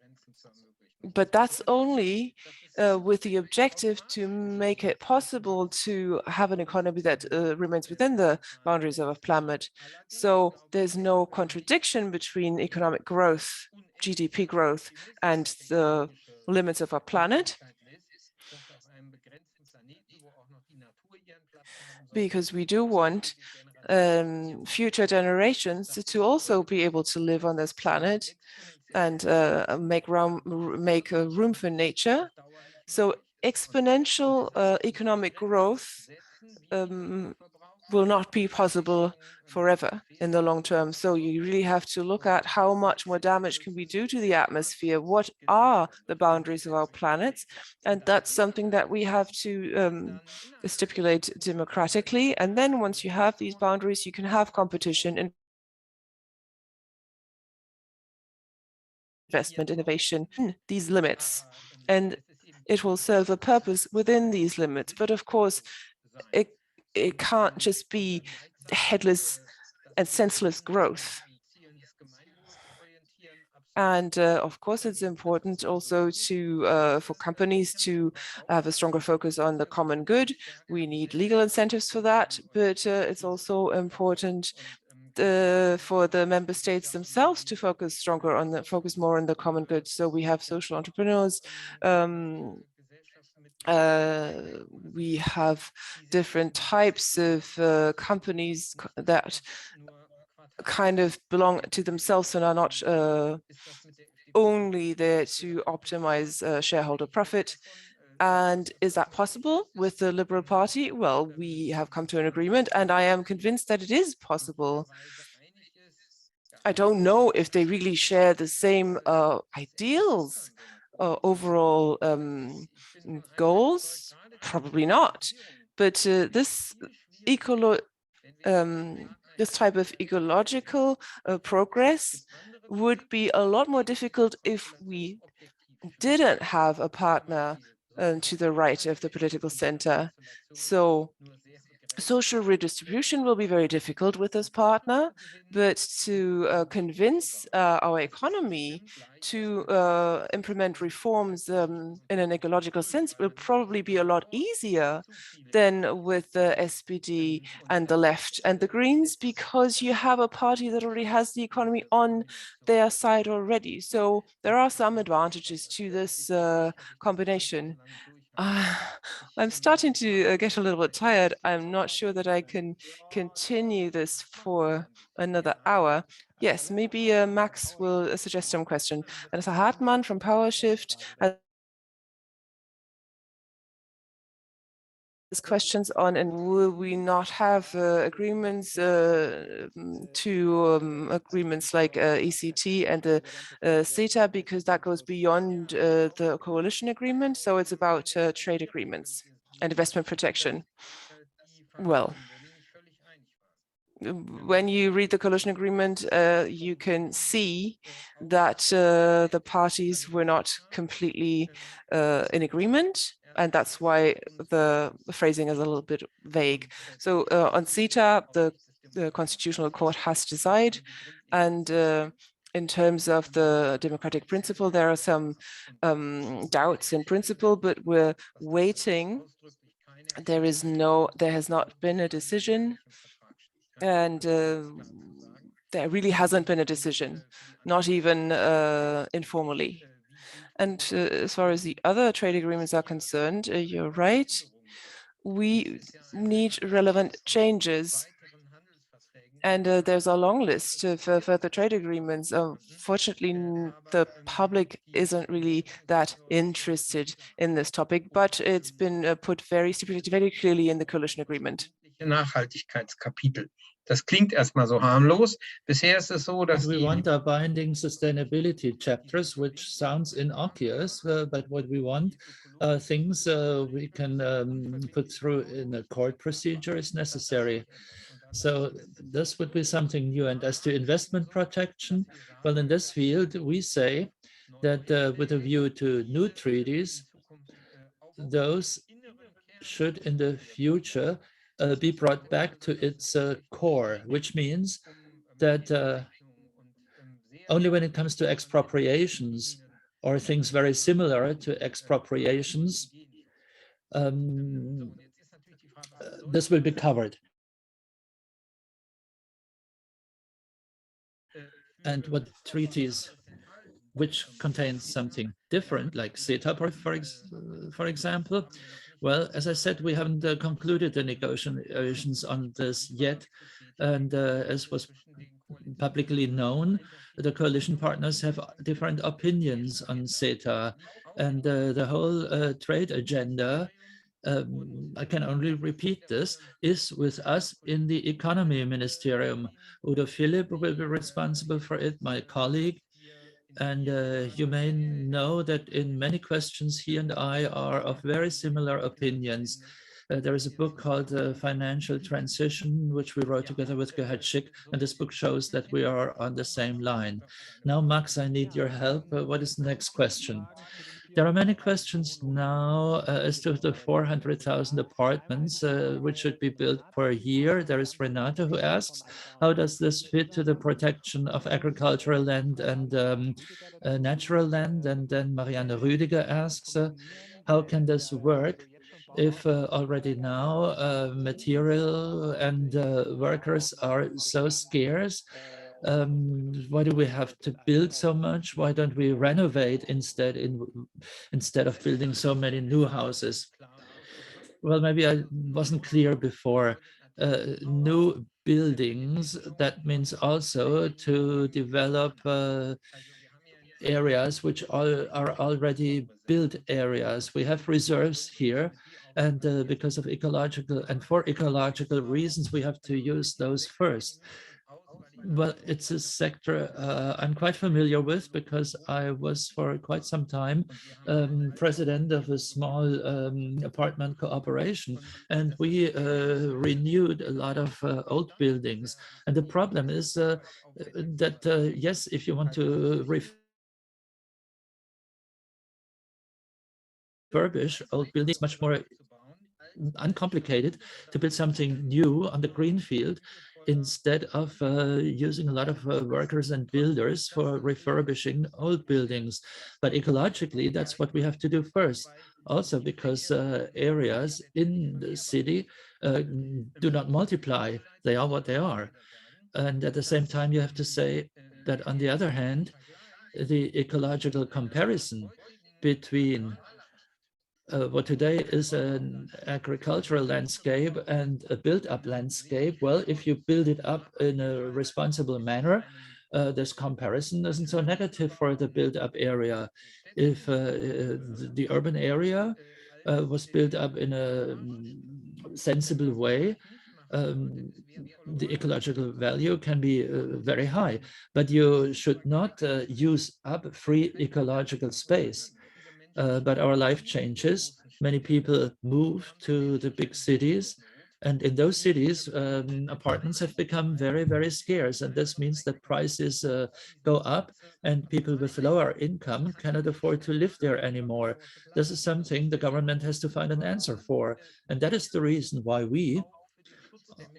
Speaker 1: but that's only with the objective to make it possible to have an economy that remains within the boundaries of a planet. So there's no contradiction between economic growth, GDP growth, and the limits of our planet, because we do want future generations to also be able to live on this planet and make room for nature. So exponential economic growth will not be possible forever in the long term. So you really have to look at how much more damage can we do to the atmosphere? What are the boundaries of our planets? And that's something that we have to stipulate democratically. And then once you have these boundaries, you can have competition and investment, innovation, these limits. And it will serve a purpose within these limits. But of course, it can't just be headless and senseless growth. And of course, it's important also to for companies to have a stronger focus on the common good. We need legal incentives for that, but it's also important for the member states themselves to focus more on the common good. So we have social entrepreneurs. We have different types of companies that kind of belong to themselves and are not only there to optimize shareholder profit. And is that possible with the Liberal Party? Well, we have come to an agreement, and I am convinced that it is possible. I don't know if they really share the same ideals, overall goals, probably not. But this type of ecological progress would be a lot more difficult if we didn't have a partner to the right of the political center. So social redistribution will be very difficult with this partner, but to convince our economy to implement reforms in an ecological sense will probably be a lot easier than with the SPD and the left and the Greens, because you have a party that already has the economy on their side already. So there are some advantages to this combination. I'm starting to get a little bit tired. I'm not sure that I can continue this for another hour. Yes, maybe Max will suggest some question. Vanessa Hartmann from PowerShift has questions on, and will we not have agreements to agreements like ECT and the CETA, because that goes beyond the coalition agreement. So it's about trade agreements and investment protection. Well, when you read the coalition agreement, you can see that the parties were not completely in agreement, and that's why the phrasing is a little bit vague. So on CETA, the Constitutional Court has decided, and in terms of the democratic principle, there are some doubts in principle, but we're waiting. There has not been a decision, and there really hasn't been a decision, not even informally. And as far as the other trade agreements are concerned, you're right. We need relevant changes. And there's a long list of further trade agreements. Fortunately, the public isn't really that interested in this topic, but it's been put very stipulated very clearly in the coalition agreement.
Speaker 3: Nachhaltigkeitskapitel. Das klingt erstmal so harmlos. Bisher ist es so, dass
Speaker 2: we want a binding sustainability chapters, which sounds innocuous, but what we want, things we can put through in a court procedure is necessary. So this would be something new. And as to investment protection, well, in this field, we say that with a view to new treaties, those should in the future be brought back to its core, which means that only when it comes to expropriations or things very similar to expropriations, this will be covered. And what treaties which contains something different, like CETA, for example. Well, as I said, we haven't concluded the negotiations on this yet. And as was publicly known, the coalition partners have different opinions on CETA, and the whole trade agenda, I can only repeat this, is with us in the economy ministerium. Udo Philipp will be responsible for it, my colleague. And you may know that in many questions, he and I are of very similar opinions. There is a book called Financial Transition, which we wrote together with Gerhard Schick, and this book shows that we are on the same line. Now, Max, I need your help. What is the next question? There are many questions now as to the 400,000 apartments which should be built per year. There is Renata who asks, how does this fit to the protection of agricultural land and natural land? And then Marianne Rüdiger asks, how can this work if already now material and workers are so scarce? Why do we have to build so much? Why don't we renovate instead of building so many new houses? Well, maybe I wasn't clear before. New buildings, that means also to develop areas which are already built areas. We have reserves here, and because of ecological and for ecological reasons, we have to use those first. Well, it's a sector I'm quite familiar with because I was for quite some time president of a small apartment cooperation, and we renewed a lot of old buildings. And the problem is that, yes, if you want to refurbish old buildings, much more uncomplicated to build something new on the green field instead of using a lot of workers and builders for refurbishing old buildings. But ecologically, that's what we have to do first. Also because areas in the city do not multiply. They are what they are. And at the same time, you have to say that on the other hand, the ecological comparison between what today is an agricultural landscape and a built-up landscape. Well, if you build it up in a responsible manner, this comparison isn't so negative for the built-up area. If the urban area was built up in a sensible way, the ecological value can be very high, but you should not use up free ecological space. But our life changes. Many people move to the big cities. And in those cities, apartments have become very, very scarce. And this means that prices go up and people with lower income cannot afford to live there anymore. This is something the government has to find an answer for. And that is the reason why we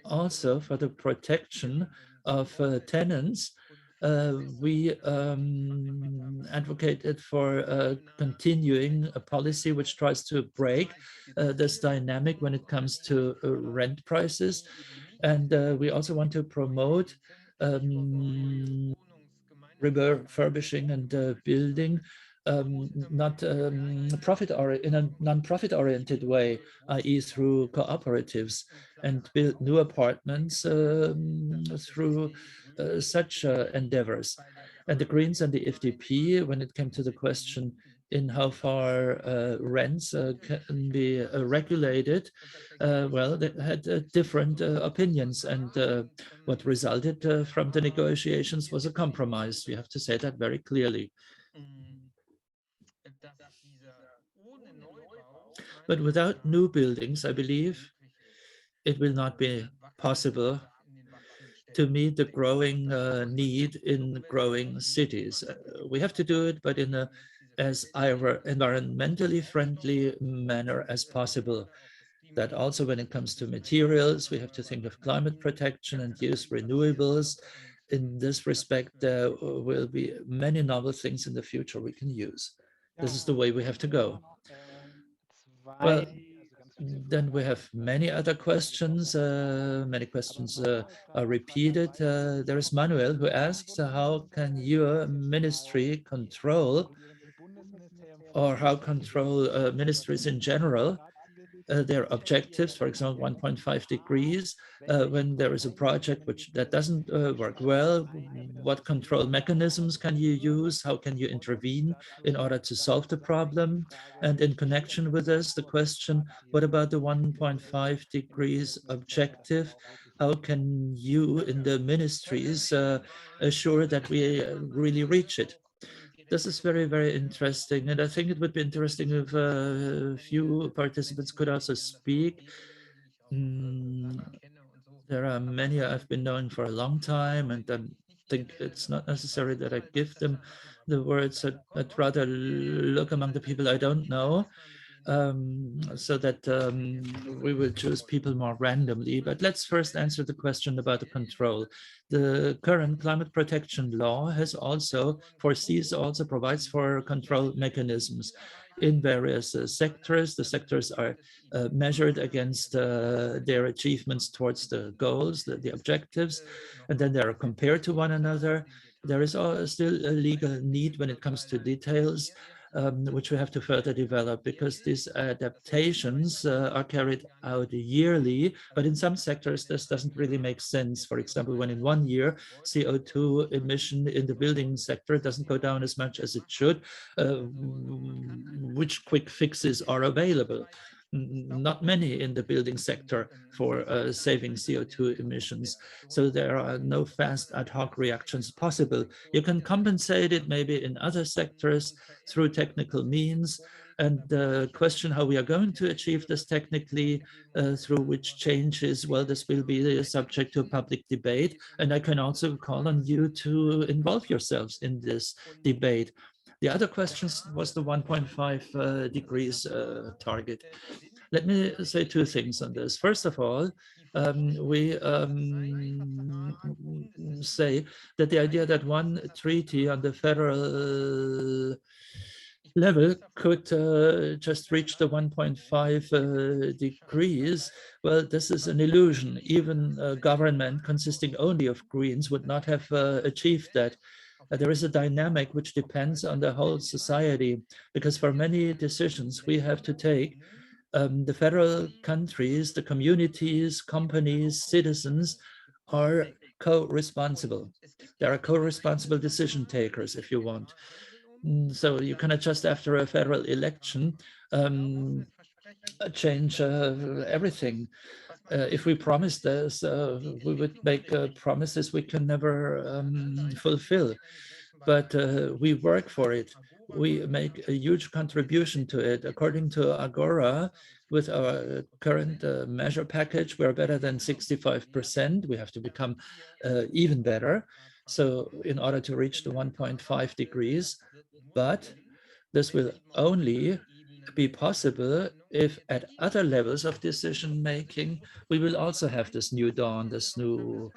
Speaker 2: also, for the protection of tenants, we advocated for continuing a policy which tries to break this dynamic when it comes to rent prices. And we also want to promote refurbishing and building not profit or in a non-profit oriented way, i.e. through cooperatives, and build new apartments through such endeavors. And the Greens and the FDP, when it came to the question in how far rents can be regulated, well, they had different opinions, and what resulted from the negotiations was a compromise. We have to say that very clearly. But without new buildings, I believe it will not be possible to meet the growing need in growing cities. We have to do it, but in a as environmentally friendly manner as possible. That also when it comes to materials, we have to think of climate protection and use renewables. In this respect, there will be many novel things in the future we can use. This is the way we have to go. Well, then we have many other questions. Many questions are repeated. There is Manuel who asks, how can your ministry control, or how control ministries in general, their objectives, for example, 1.5 degrees, when there is a project that doesn't work well, what control mechanisms can you use? How can you intervene in order to solve the problem? And in connection with this, the question, what about the 1.5 degrees objective? How can you in the ministries assure that we really reach it? This is very, very interesting. And I think it would be interesting if a few participants could also speak. There are many I've been knowing for a long time, and I'm think it's not necessary that I give them the words. I'd rather look among the people I don't know, so that we will choose people more randomly. But let's first answer the question about the control. The current climate protection law has also provides for control mechanisms in various sectors. The sectors are measured against their achievements towards the goals, the objectives, and then they are compared to one another. There is still a legal need when it comes to details, which we have to further develop, because these adaptations are carried out yearly, but in some sectors this doesn't really make sense. For example, when in 1 year CO2 emission in the building sector doesn't go down as much as it should, which quick fixes are available? Not many in the building sector for saving CO2 emissions. So there are no fast ad hoc reactions possible. You can compensate it maybe in other sectors through technical means. And the question how we are going to achieve this technically, through which changes, well, this will be subject to a public debate. And I can also call on you to involve yourselves in this debate. The other question was the 1.5 degrees target. Let me say two things on this. First of all, we say that the idea that one treaty on the federal level could just reach the 1.5 degrees, well, this is an illusion. Even a government consisting only of Greens would not have achieved that. There is a dynamic which depends on the whole society, because for many decisions we have to take, the federal countries, the communities, companies, citizens are co-responsible. There are co-responsible decision takers, if you want. So you cannot just after a federal election change everything. If we promise this, we would make promises we can never fulfill. But we work for it. We make a huge contribution to it. According to Agora, with our current measure package, we're better than 65%. We have to become even better. So in order to reach the 1.5 degrees, but this will only be possible if at other levels of decision making, we will also have this new dawn, this new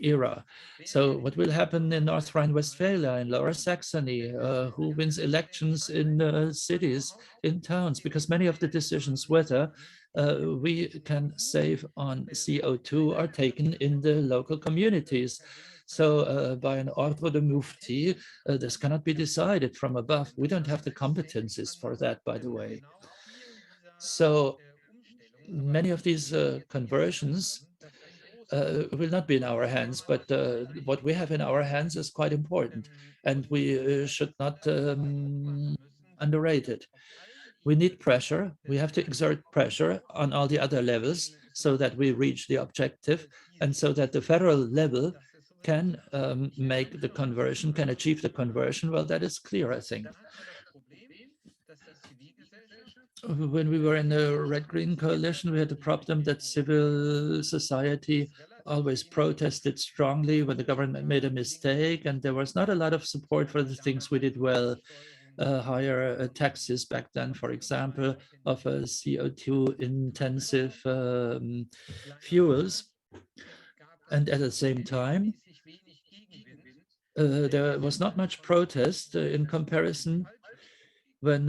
Speaker 2: era. So what will happen in North Rhine-Westphalia, in Lower Saxony, who wins elections in cities, in towns, because many of the decisions whether we can save on CO2 are taken in the local communities. So by an ordre de mufti, this cannot be decided from above. We don't have the competencies for that, by the way. So many of these conversions will not be in our hands, but what we have in our hands is quite important, and we should not underrate it. We need pressure. We have to exert pressure on all the other levels so that we reach the objective, and so that the federal level can make the conversion, can achieve the conversion. Well, that is clear, I think. When we were in the Red-Green coalition, we had the problem that civil society always protested strongly when the government made a mistake, and there was not a lot of support for the things we did well. Higher taxes back then, for example, of CO2 intensive fuels. And at the same time, there was not much protest in comparison when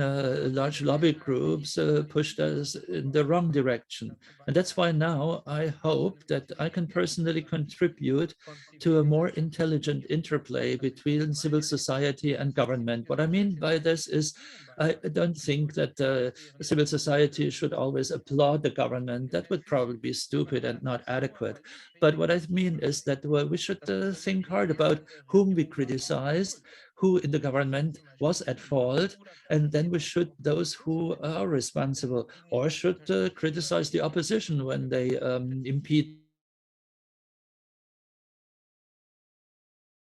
Speaker 2: large lobby groups pushed us in the wrong direction. And that's why now I hope that I can personally contribute to a more intelligent interplay between civil society and government. What I mean by this is, I don't think that civil society should always applaud the government. That would probably be stupid and not adequate. But what I mean is that we should think hard about whom we criticized, who in the government was at fault, and then we should, those who are responsible, or should criticize the opposition when they impede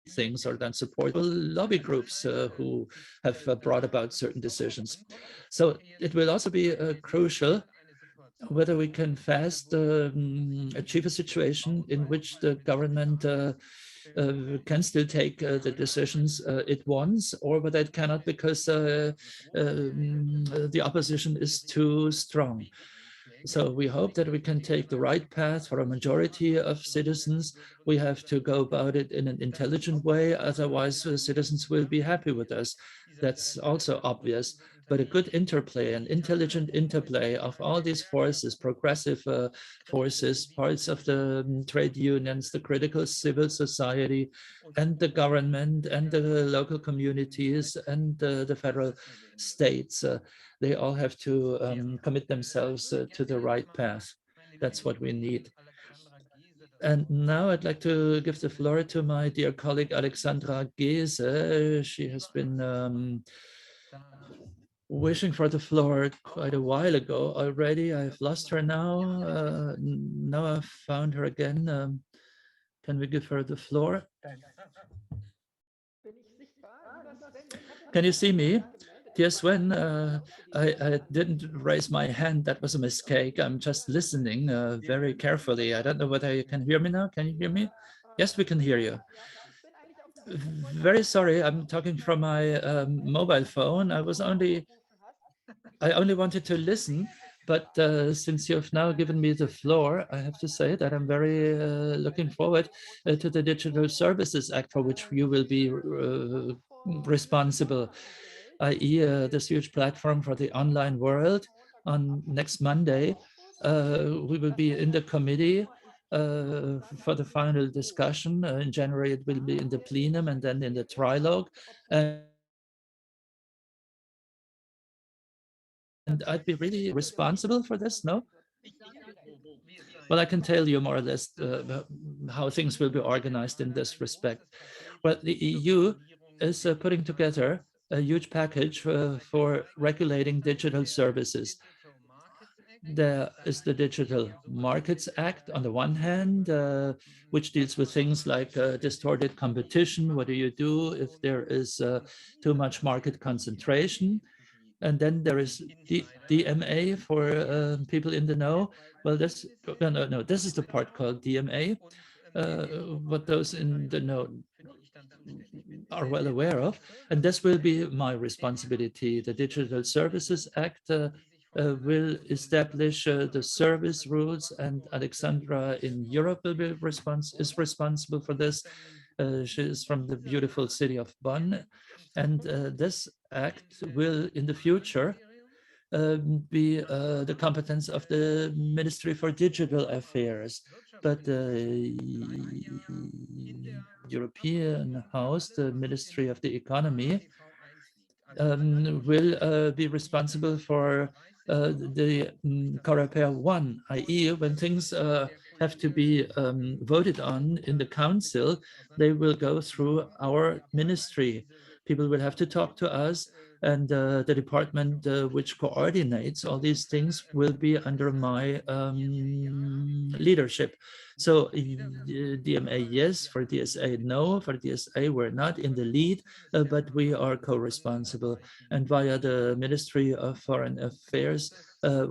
Speaker 2: things, or then support lobby groups who have brought about certain decisions. So it will also be crucial whether we can fast achieve a situation in which the government can still take the decisions it wants, or whether it cannot because the opposition is too strong. So we hope that we can take the right path for a majority of citizens. We have to go about it in an intelligent way, otherwise citizens will be happy with us. That's also obvious. But a good interplay, an intelligent interplay of all these forces, progressive forces, parts of the trade unions, the critical civil society, and the government, and the local communities, and the federal states. They all have to commit themselves to the right path. That's what we need. And now I'd like to give the floor to my dear colleague, Alexandra Gese. She has been wishing for the floor quite a while ago already. I've lost her now. Now I've found her again. Can we give her the floor? Can you see me? Dear Sven, I didn't raise my hand. That was a mistake. I'm just listening very carefully. I don't know whether you can hear me now. Can you hear me? Yes, we can hear you. Very sorry, I'm talking from my mobile phone. I only wanted to listen, but since you've now given me the floor, I have to say that I'm very looking forward to the Digital Services Act, for which you will be responsible, i.e. This huge platform for the online world. On next Monday, we will be in the committee for the final discussion. In January, it will be in the plenum and then in the trilogue. And I'd be really responsible for this, no? Well, I can tell you more or less how things will be organized in this respect. Well, the EU is putting together a huge package for regulating digital services. There is the Digital Markets Act on the one hand, which deals with things like distorted competition. What do you do if there is too much market concentration? And then there is DMA for people in the know. Well, this is the part called DMA. What those in the know are well aware of, and this will be my responsibility. The Digital Services Act will establish the service rules, and Alexandra in Europe will be responsible for this. She is from the beautiful city of Bonn, and this act will, in the future, be the competence of the Ministry for Digital Affairs. But the European House, the Ministry of the Economy, will be responsible for the Coreper 1, i.e. when things have to be voted on in the council, they will go through our ministry. People will have to talk to us, and the department which coordinates all these things will be under my leadership. So DMA, yes. For DSA, no. For DSA, we're not in the lead, but we are co-responsible. And via the Ministry of Foreign Affairs,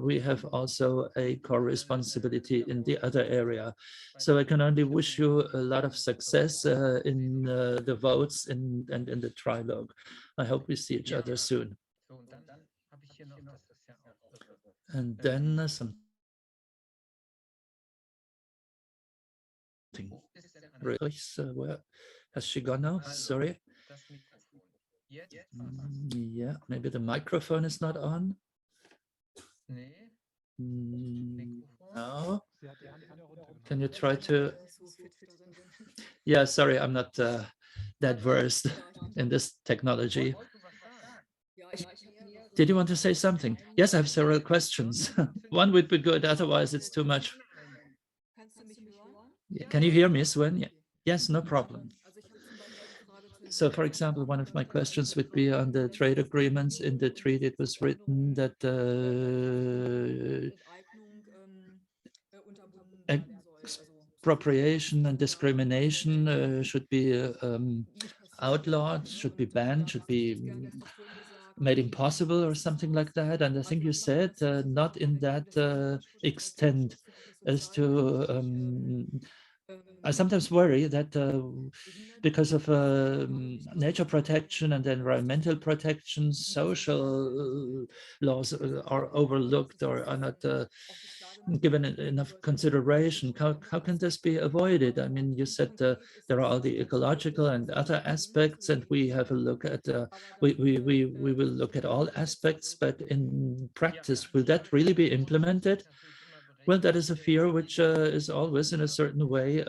Speaker 2: we have also a co-responsibility in the other area. So I can only wish you a lot of success in the votes and in the trilogue. I hope we see each other soon. And then something. Where has she gone now? Sorry. Yeah, maybe the microphone is not on. No. Can you try to? Yeah, sorry, I'm not that versed in this technology. Did you want to say something? Yes, I have several questions. One would be good, otherwise it's too much. Can you hear me, Sven? Yeah. Yes, no problem. So, for example, one of my questions would be on the trade agreements. In the treaty, it was written that expropriation and discrimination should be outlawed, should be banned, should be made impossible or something like that. And I think you said not in that extent as to I sometimes worry that because of nature protection and environmental protection, social laws are overlooked or are not given enough consideration. How can this be avoided? I mean, you said there are all the ecological and other aspects, and we have a look at we will look at all aspects, but in practice, will that really be implemented? Well, that is a fear which is always in a certain way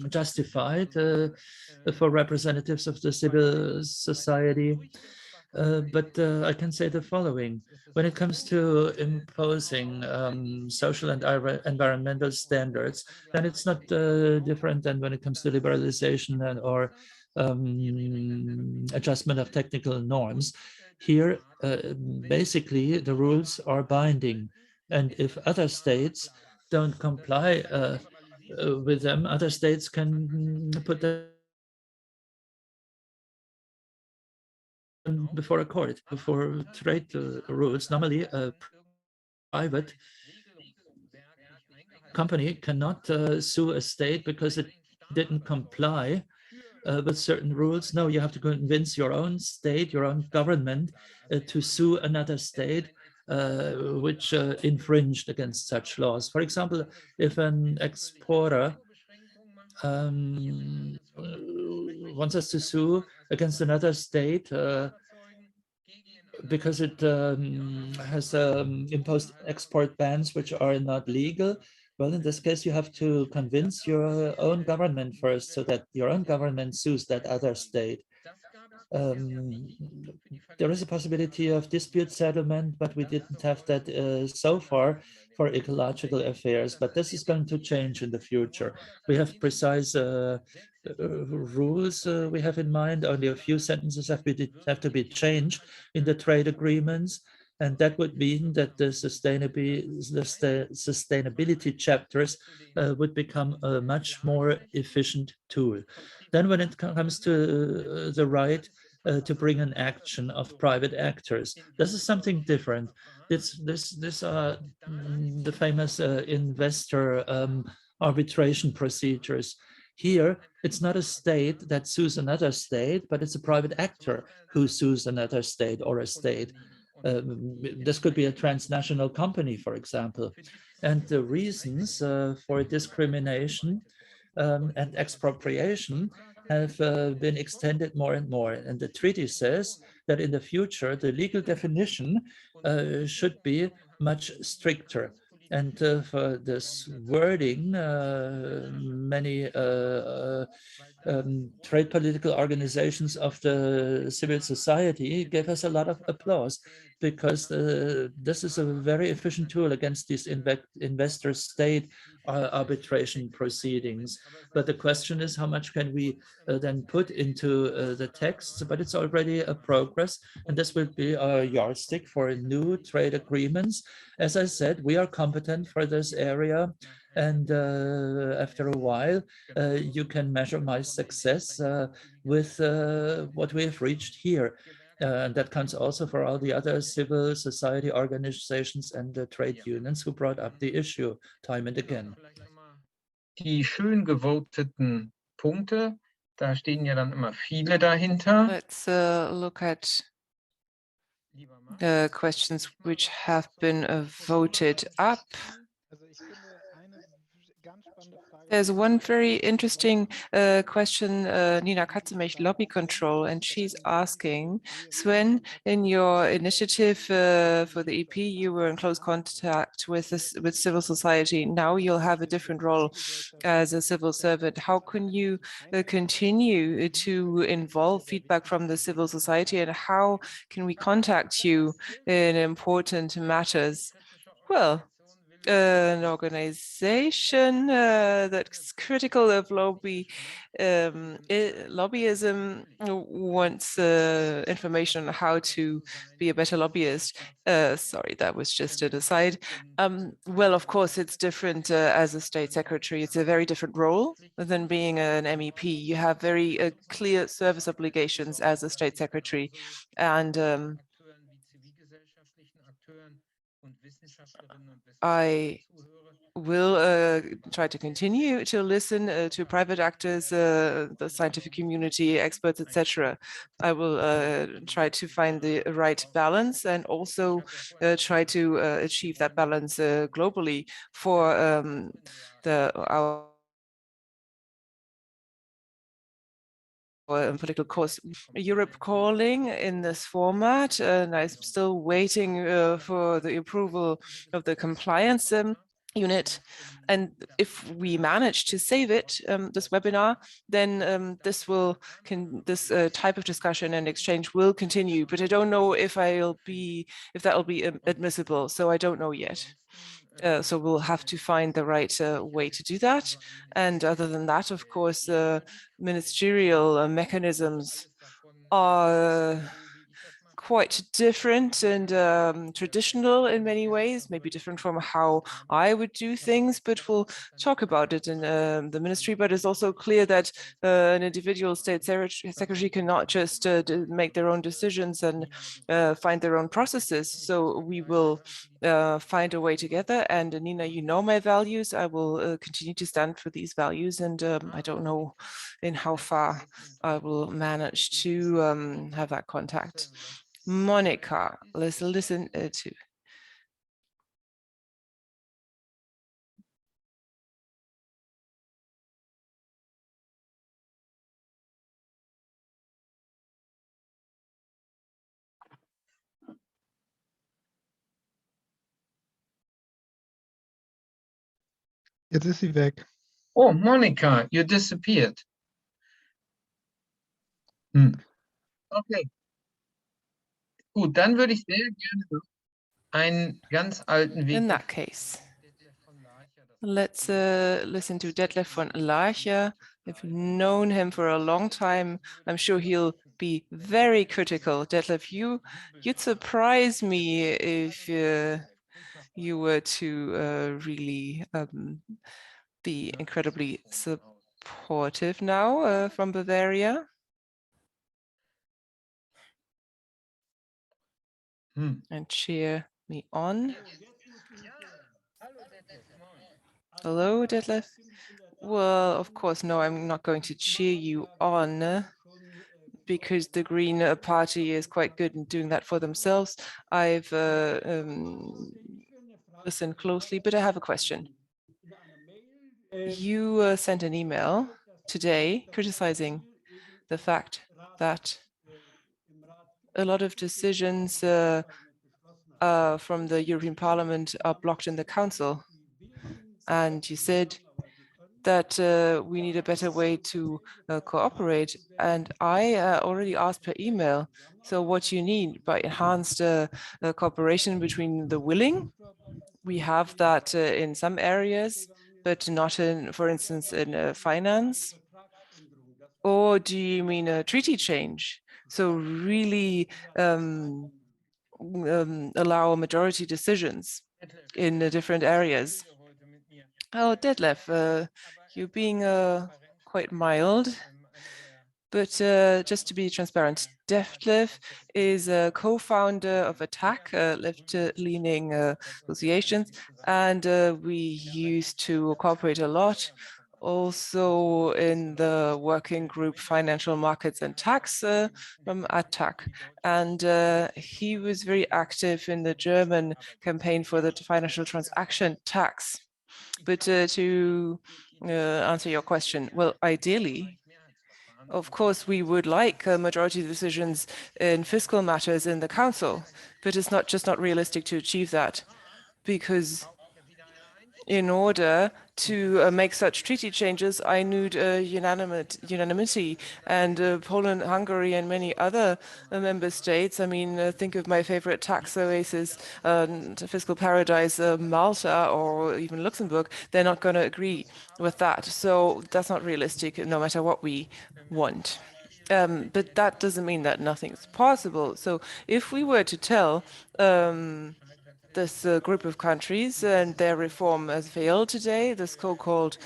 Speaker 2: justified for representatives of the civil society. But I can say the following. When it comes to imposing social and environmental standards, then it's not different than when it comes to liberalization or adjustment of technical norms. Here, basically, the rules are binding. And if other states don't comply with them, other states can put them before a court, before trade rules. Normally, a private company cannot sue a state because it didn't comply with certain rules. No, you have to convince your own state, your own government to sue another state which infringed against such laws. For example, if an exporter wants us to sue against another state because it has imposed export bans which are not legal. Well, in this case, you have to convince your own government first so that your own government sues that other state. There is a possibility of dispute settlement, but we didn't have that so far for ecological affairs. But this is going to change in the future. We have precise rules we have in mind. Only a few sentences have to be changed in the trade agreements. And that would mean that the sustainability chapters would become a much more efficient tool. Then when it comes to the right to bring an action of private actors, this is something different. This are the famous investor arbitration procedures. Here, it's not a state that sues another state, but it's a private actor who sues another state or a state. This could be a transnational company, for example. And the reasons for discrimination and expropriation have been extended more and more. And the treaty says that in the future, the legal definition should be much stricter. And for this wording, many trade political organizations of the civil society gave us a lot of applause because this is a very efficient tool against these investor state arbitration proceedings. But the question is, how much can we then put into the text? But it's already a progress, and this will be a yardstick for new trade agreements. As I said, we are competent for this area. And after a while, you can measure my success with what we have reached here. And that counts also for all the other civil society organizations and trade unions who brought up the issue time and again.
Speaker 3: Die schön gevoteten Punkte, da stehen ja dann immer viele dahinter.
Speaker 1: Let's look at questions which have been voted up. There's one very interesting question, Nina Katzemech, lobby control, and she's asking, Sven, in your initiative for the EP, you were in close contact with civil society. Now you'll have a different role as a civil servant. How can you continue to involve feedback from the civil society, and how can we contact you in important matters? Well, an organization that's critical of lobbyism wants information on how to be a better lobbyist. Sorry, that was just an aside. Well, of course, it's different as a state secretary. It's a very different role than being an MEP. You have very clear service obligations as a state secretary, and I will try to continue to listen to private actors, the scientific community, experts, etc. I will try to find the right balance and also try to achieve that balance globally for our political course. Europe calling in this format, and I'm still waiting for the approval of the compliance unit. And if we manage to save it, this webinar, then this type of discussion and exchange will continue. But I don't know if that will be admissible. So I don't know yet. So we'll have to find the right way to do that. And other than that, of course, ministerial mechanisms are quite different and traditional in many ways, maybe different from how I would do things, but we'll talk about it in the ministry. But it's also clear that an individual state secretary cannot just make their own decisions and find their own processes. So we will find a way together. And Nina, you know my values. I will continue to stand for these values. And I don't know in how far I will manage to have that contact. Monica, let's listen to.
Speaker 4: Jetzt ist sie weg.
Speaker 3: Oh, Monica, you disappeared. Okay. Gut, dann würde ich sehr gerne noch einen ganz alten Weg.
Speaker 1: In that case, let's listen to Detlef von Larcher. I've known him for a long time. I'm sure he'll be very critical. Detlef, you'd surprise me if you were to really be incredibly supportive now from Bavaria. And cheer me on. Hello, Detlef. Well, of course, no, I'm not going to cheer you on because the Green Party is quite good in doing that for themselves. I've listened closely, but I have a question. You sent an email today criticizing the fact that a lot of decisions from the European Parliament are blocked in the Council. And you said that we need a better way to cooperate. And I already asked per email, so what you need by enhanced cooperation between the willing. We have that in some areas, but not in, for instance, in finance. Or do you mean a treaty change? So really allow majority decisions in the different areas. Oh, Detlef, you're being quite mild, but just to be transparent, Detlef is a co-founder of ATTAC, left-leaning associations, and we used to cooperate a lot. Also in the working group Financial Markets and Tax from ATTAC. And he was very active in the German campaign for the financial transaction tax. But to answer your question, well, ideally, of course, we would like majority decisions in fiscal matters in the Council, but it's not realistic to achieve that because in order to make such treaty changes, I need unanimity. And Poland, Hungary, and many other member states, I mean, think of my favorite tax oasis, fiscal paradise, Malta, or even Luxembourg, they're not going to agree with that. So that's not realistic, no matter what we want. But that doesn't mean that nothing's possible. So if we were to tell this group of countries and their reform has failed today, this so-called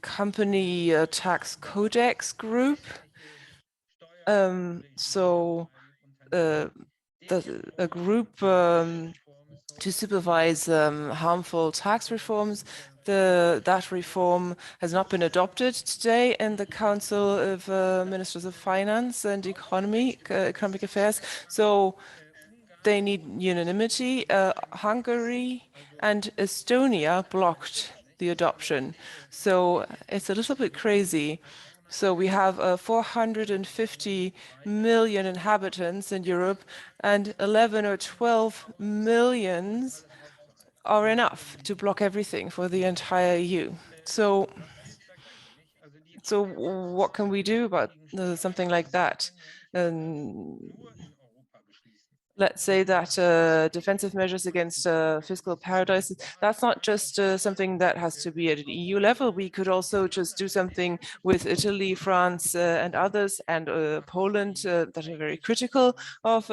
Speaker 1: company tax codex group. A group to supervise harmful tax reforms. That reform has not been adopted today in the Council of Ministers of Finance and Economic Affairs. So they need unanimity. Hungary and Estonia blocked the adoption. So it's a little bit crazy. So we have 450 million inhabitants in Europe, and 11 or 12 millions are enough to block everything for the entire EU. So what can we do about something like that? Let's say that defensive measures against fiscal paradises, that's not just something that has to be at an EU level. We could also just do something with Italy, France, and others, and Poland that are very critical of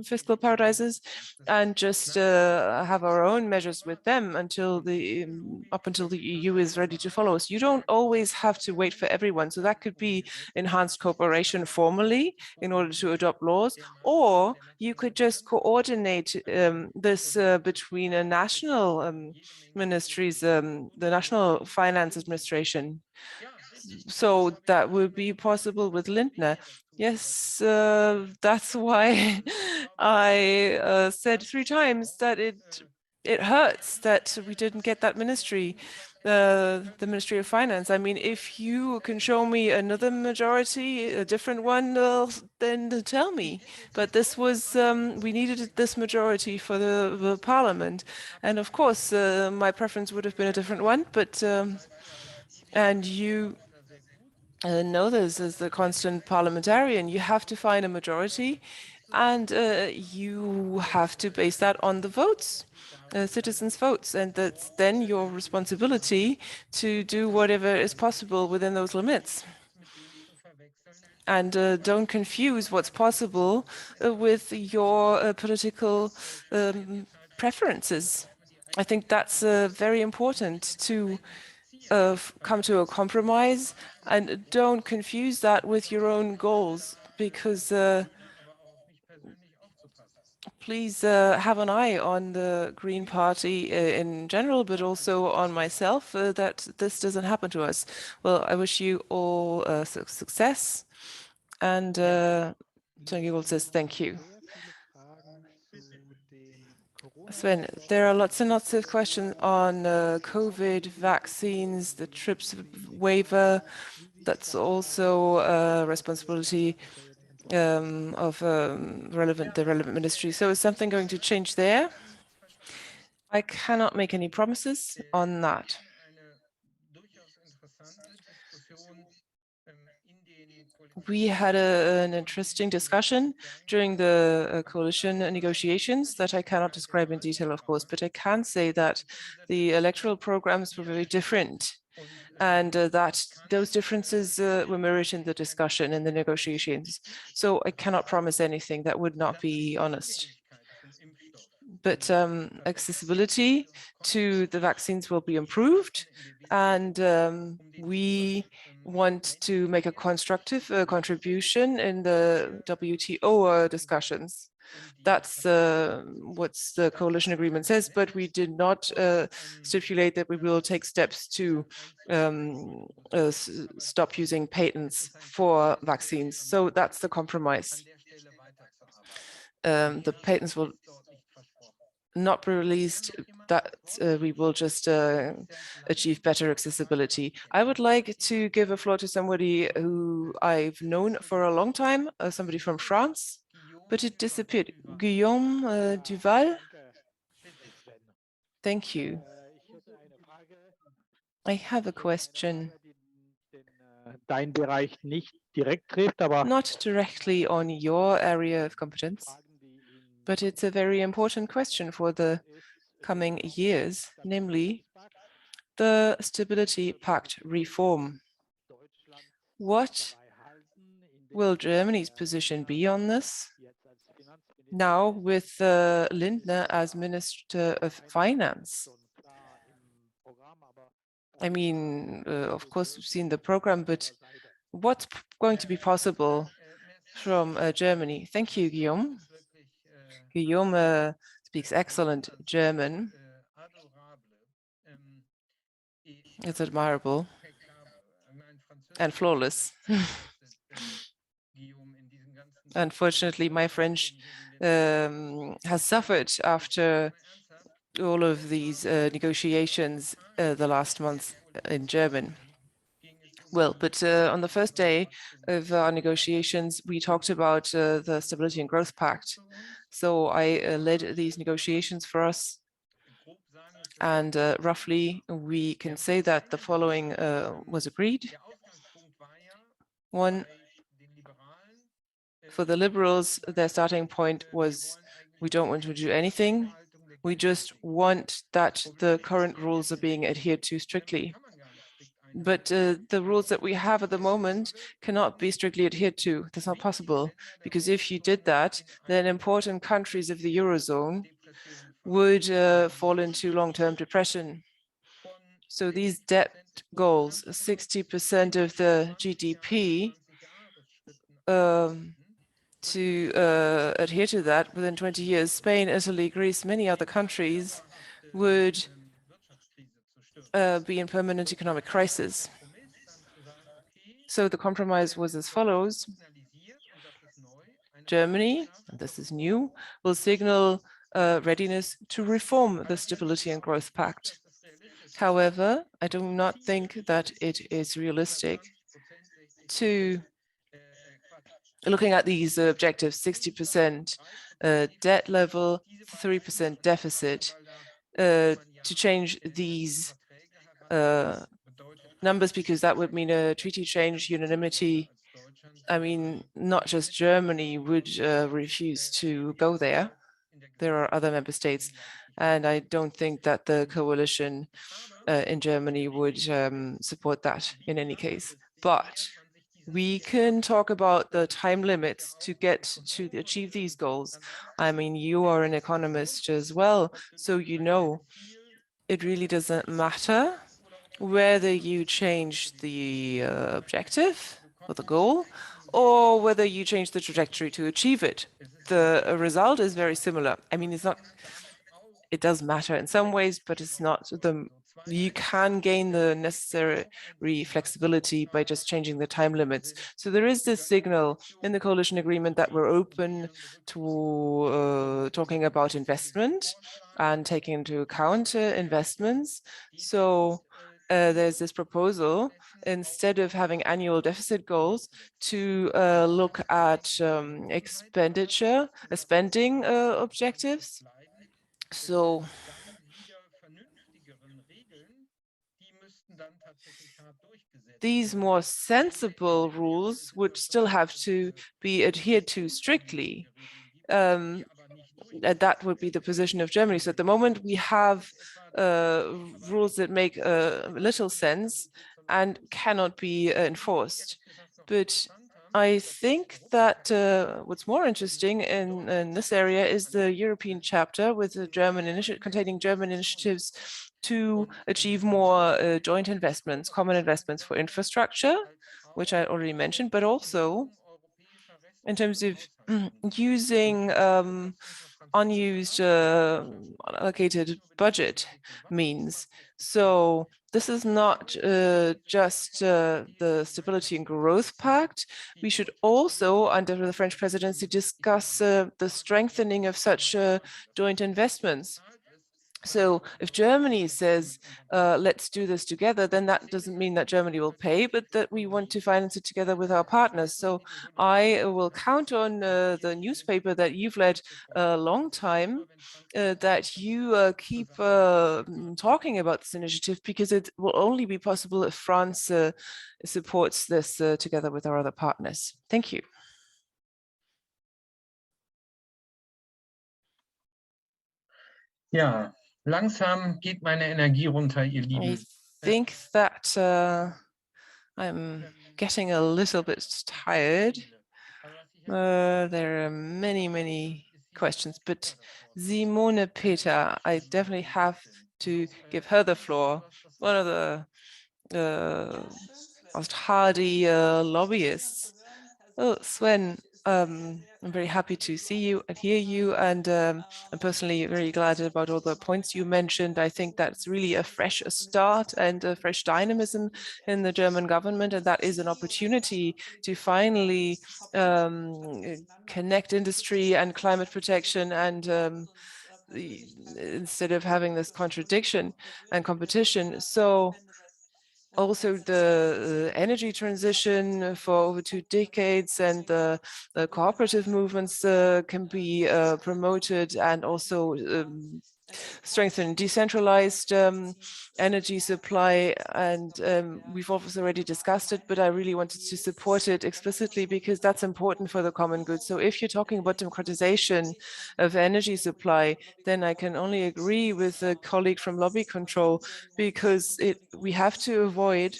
Speaker 1: fiscal paradises, and just have our own measures with them until up until the EU is ready to follow us. You don't always have to wait for everyone. So that could be enhanced cooperation formally in order to adopt laws, or you could just coordinate this between a national ministries, the National Finance Administration. So that would be possible with Lindner. Yes, that's why I said 3 times that it hurts that we didn't get that ministry, the Ministry of Finance. I mean, if you can show me another majority, a different one, then tell me. But this was, we needed this majority for the parliament. And of course, my preference would have been a different one, but, and you know this as the constant parliamentarian, you have to find a majority, and you have to base that on the votes, citizens' votes, and that's then your responsibility to do whatever is possible within those limits. And don't confuse what's possible with your political preferences. I think that's very important to come to a compromise, and don't confuse that with your own goals, because please have an eye on the Green Party in general, but also on myself, that this doesn't happen to us. Well, I wish you all success. And Sven Giegold says thank you. Sven, there are lots and lots of questions on COVID vaccines, the TRIPS waiver. That's also a responsibility of the relevant ministry. So is something going to change there? I cannot make any promises on that. We had an interesting discussion during the coalition negotiations that I cannot describe in detail, of course, but I can say that the electoral programs were very different, and that those differences were mirrored in the discussion and the negotiations. So I cannot promise anything. That would not be honest. But accessibility to the vaccines will be improved, and we want to make a constructive contribution in the WTO discussions. That's what the coalition agreement says, but we did not stipulate that we will take steps to stop using patents for vaccines. So that's the compromise. The patents will not be released, that we will just achieve better accessibility. I would like to give a floor to somebody who I've known for a long time, somebody from France, but it disappeared. Guillaume Duval. Thank you. I have a question. Not directly on your area of competence, but it's a very important question for the coming years, namely the Stability Pact reform. What will Germany's position be on this? Now with Lindner as Minister of Finance. I mean, of course, we've seen the program, but what's going to be possible from Germany? Thank you, Guillaume. Guillaume speaks excellent German. It's admirable and flawless. Unfortunately, my French has suffered after all of these negotiations the last month in German. Well, but on the first day of our negotiations, we talked about the Stability and Growth Pact. So I led these negotiations for us. And roughly, we can say that the following was agreed. One, for the Liberals, their starting point was, we don't want to do anything. We just want that the current rules are being adhered to strictly. But the rules that we have at the moment cannot be strictly adhered to. That's not possible, because if you did that, then important countries of the Eurozone would fall into long-term depression. So these debt goals, 60% of the GDP, to adhere to that within 20 years, Spain, Italy, Greece, many other countries would be in permanent economic crisis. So the compromise was as follows. Germany, and this is new, will signal readiness to reform the Stability and Growth Pact. However, I do not think that it is realistic to, looking at these objectives, 60% debt level, 3% deficit, to change these numbers, because that would mean a treaty change, unanimity. I mean, not just Germany would refuse to go there. There are other member states, and I don't think that the coalition in Germany would support that in any case. But we can talk about the time limits to get to achieve these goals. I mean, you are an economist as well, so you know it really doesn't matter whether you change the objective or the goal, or whether you change the trajectory to achieve it. The result is very similar. I mean, it's not, it does matter in some ways, but it's not the, you can gain the necessary flexibility by just changing the time limits. So there is this signal in the coalition agreement that we're open to talking about investment and taking into account investments. So there's this proposal, instead of having annual deficit goals, to look at expenditure, spending objectives. So these more sensible rules would still have to be adhered to strictly. That would be the position of Germany. So at the moment, we have rules that make little sense and cannot be enforced. But I think that what's more interesting in this area is the European chapter with the German containing German initiatives to achieve more joint investments, common investments for infrastructure, which I already mentioned, but also in terms of using unused allocated budget means. So this is not just the Stability and Growth Pact. We should also, under the French presidency, discuss the strengthening of such joint investments. So if Germany says, let's do this together, then that doesn't mean that Germany will pay, but that we want to finance it together with our partners. So I will count on the newspaper that you've led a long time, that you keep talking about this initiative, because it will only be possible if France supports this together with our other partners. Thank you.
Speaker 3: Ja, langsam geht meine Energie runter, ihr Lieben.
Speaker 1: I think that I'm getting a little bit tired. There are many questions, but Simone Peter, I definitely have to give her the floor. One of the most hardy lobbyists. Oh, Sven, I'm very happy to see you and hear you, and I'm personally very glad about all the points you mentioned. I think that's really a fresh start and a fresh dynamism in the German government, and that is an opportunity to finally connect industry and climate protection, and instead of having this contradiction and competition. So also the energy transition for over 2 decades, and the cooperative movements can be promoted, and also strengthen decentralized energy supply. And we've also already discussed it, but I really wanted to support it explicitly because that's important for the common good. So if you're talking about democratization of energy supply, then I can only agree with a colleague from lobby control, because we have to avoid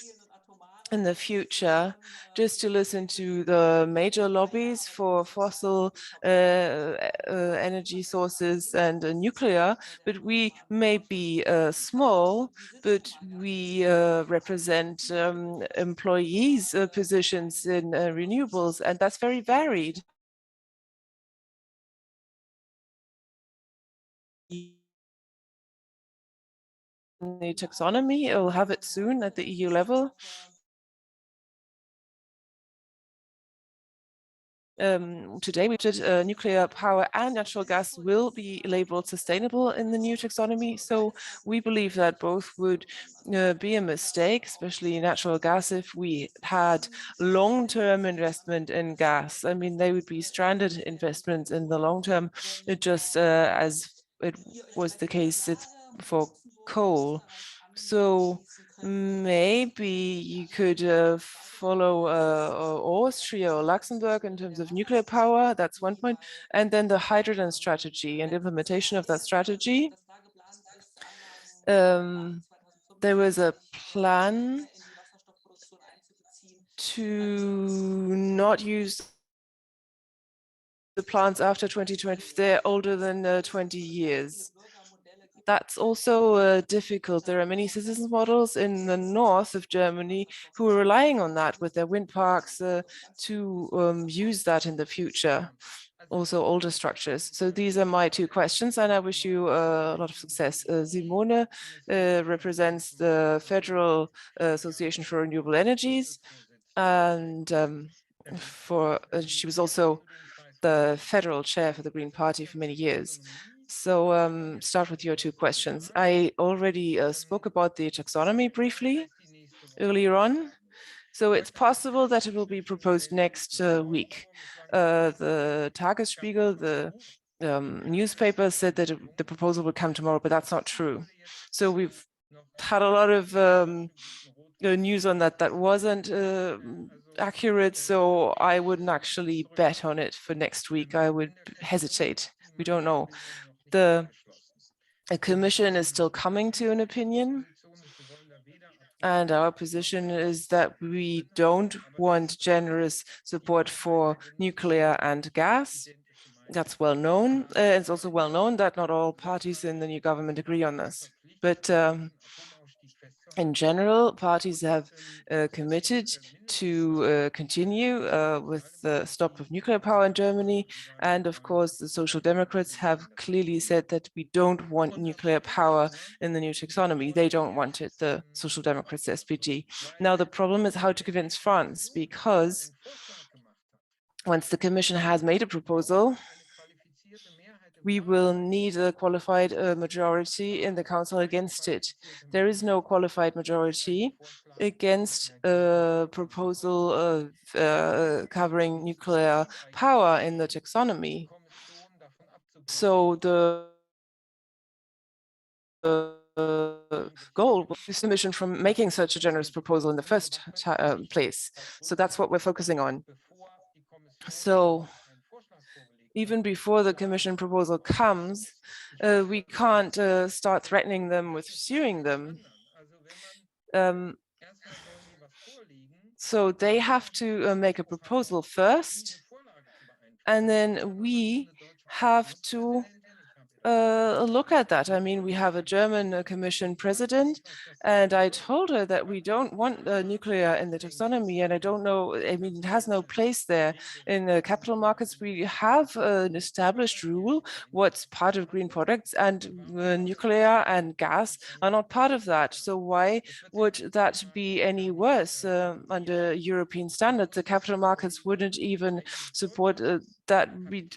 Speaker 1: in the future just to listen to the major lobbies for fossil energy sources and nuclear, but we may be small, but we represent employees' positions in renewables, and that's very varied. The taxonomy, it will have it soon at the EU level. Today we did nuclear power and natural gas will be labeled sustainable in the new taxonomy. So we believe that both would be a mistake, especially natural gas, if we had long-term investment in gas. I mean, they would be stranded investments in the long term, just as it was the case for coal. So maybe you could follow Austria or Luxembourg in terms of nuclear power. That's one point. And then the hydrogen strategy and implementation of that strategy. There was a plan to not use the plants after 2020 if they're older than 20 years. That's also difficult. There are many citizens models in the north of Germany who are relying on that with their wind parks to use that in the future, also older structures. So these are my 2 questions, and I wish you a lot of success. Simone represents the Federal Association for Renewable Energies, and she was also the federal chair for the Green Party for many years. So start with your 2 questions. I already spoke about the taxonomy briefly earlier on. So it's possible that it will be proposed next week. The Tagesspiegel, the newspaper, said that the proposal would come tomorrow, but that's not true. So we've had a lot of news on that that wasn't accurate, so I wouldn't actually bet on it for next week. I would hesitate. We don't know. The commission is still coming to an opinion, and our position is that we don't want generous support for nuclear and gas. That's well known. It's also well known that not all parties in the new government agree on this. But in general, parties have committed to continue with the stop of nuclear power in Germany. And of course, the Social Democrats have clearly said that we don't want nuclear power in the new taxonomy. They don't want it, the Social Democrats, the SPD. Now, the problem is how to convince France, because once the Commission has made a proposal, we will need a qualified majority in the Council against it. There is no qualified majority against a proposal of covering nuclear power in the taxonomy. So the goal was the Commission from making such a generous proposal in the first place. So that's what we're focusing on. So even before the Commission proposal comes, we can't start threatening them with suing them. So they have to make a proposal first, and then we have to look at that. I mean, we have a German Commission president, and I told her that we don't want nuclear in the taxonomy, and I don't know, I mean, it has no place there. In the capital markets, we have an established rule, what's part of green products, and nuclear and gas are not part of that. So why would that be any worse under European standards? The capital markets wouldn't even support that. We'd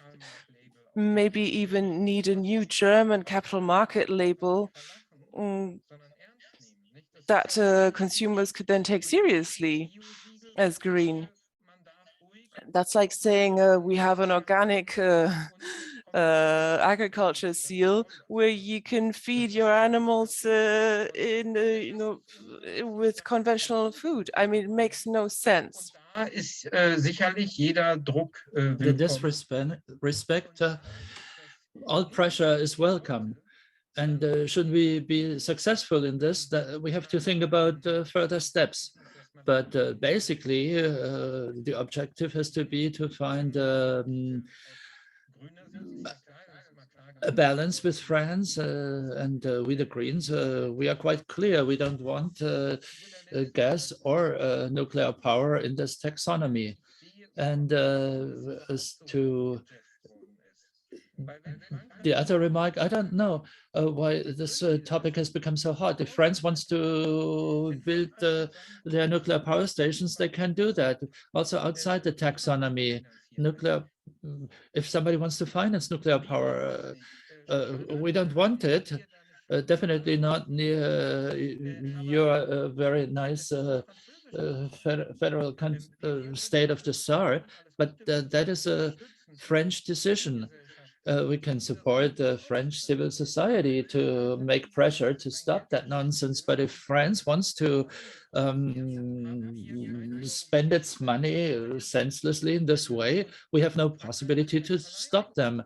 Speaker 1: maybe even need a new German capital market label that consumers could then take seriously as green. That's like saying we have an organic agriculture seal where you can feed your animals with conventional food. I mean, it makes no sense.
Speaker 3: Da ist sicherlich jeder Druck
Speaker 2: In this
Speaker 3: willkommen.
Speaker 2: respect, all pressure is welcome. And should we be successful in this, that we have to think about further steps. But basically, the objective has to be to find a balance with France, and we the Greens, we are quite clear. We don't want gas or nuclear power in this taxonomy. And as to the other remark, I don't know why this topic has become so hot. If France wants to build their nuclear power stations, they can do that. Also outside the taxonomy, nuclear. If somebody wants to finance nuclear power, we don't want it. Definitely not near your very nice federal state of the Tsar, but that is a French decision. We can support the French civil society to make pressure to stop that nonsense. But if France wants to spend its money senselessly in this way, we have no possibility to stop them.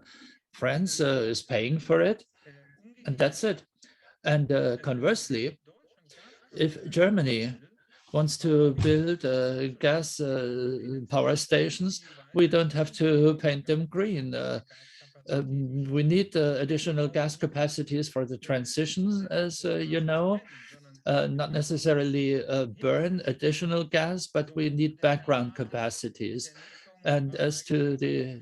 Speaker 2: France is paying for it, and that's it. And conversely, if Germany wants to build gas power stations, we don't have to paint them green. We need additional gas capacities for the transition, as you know, not necessarily burn additional gas, but we need background capacities. And as to the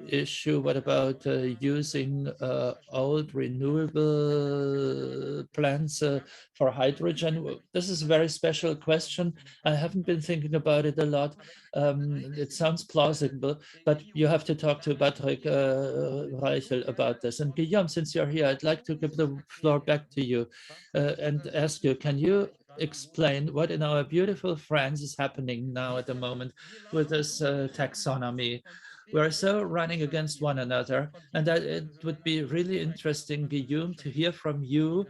Speaker 2: issue, what about using old renewable plants for hydrogen? This is a very special question. I haven't been thinking about it a lot. It sounds plausible, but you have to talk to Patrick Reichel about this. And Guillaume, since you're here, I'd like to give the floor back to you and ask you, can you explain what in our beautiful France is happening now at the moment with this taxonomy? We're so running against one another, and that it would be really interesting, Guillaume, to hear from you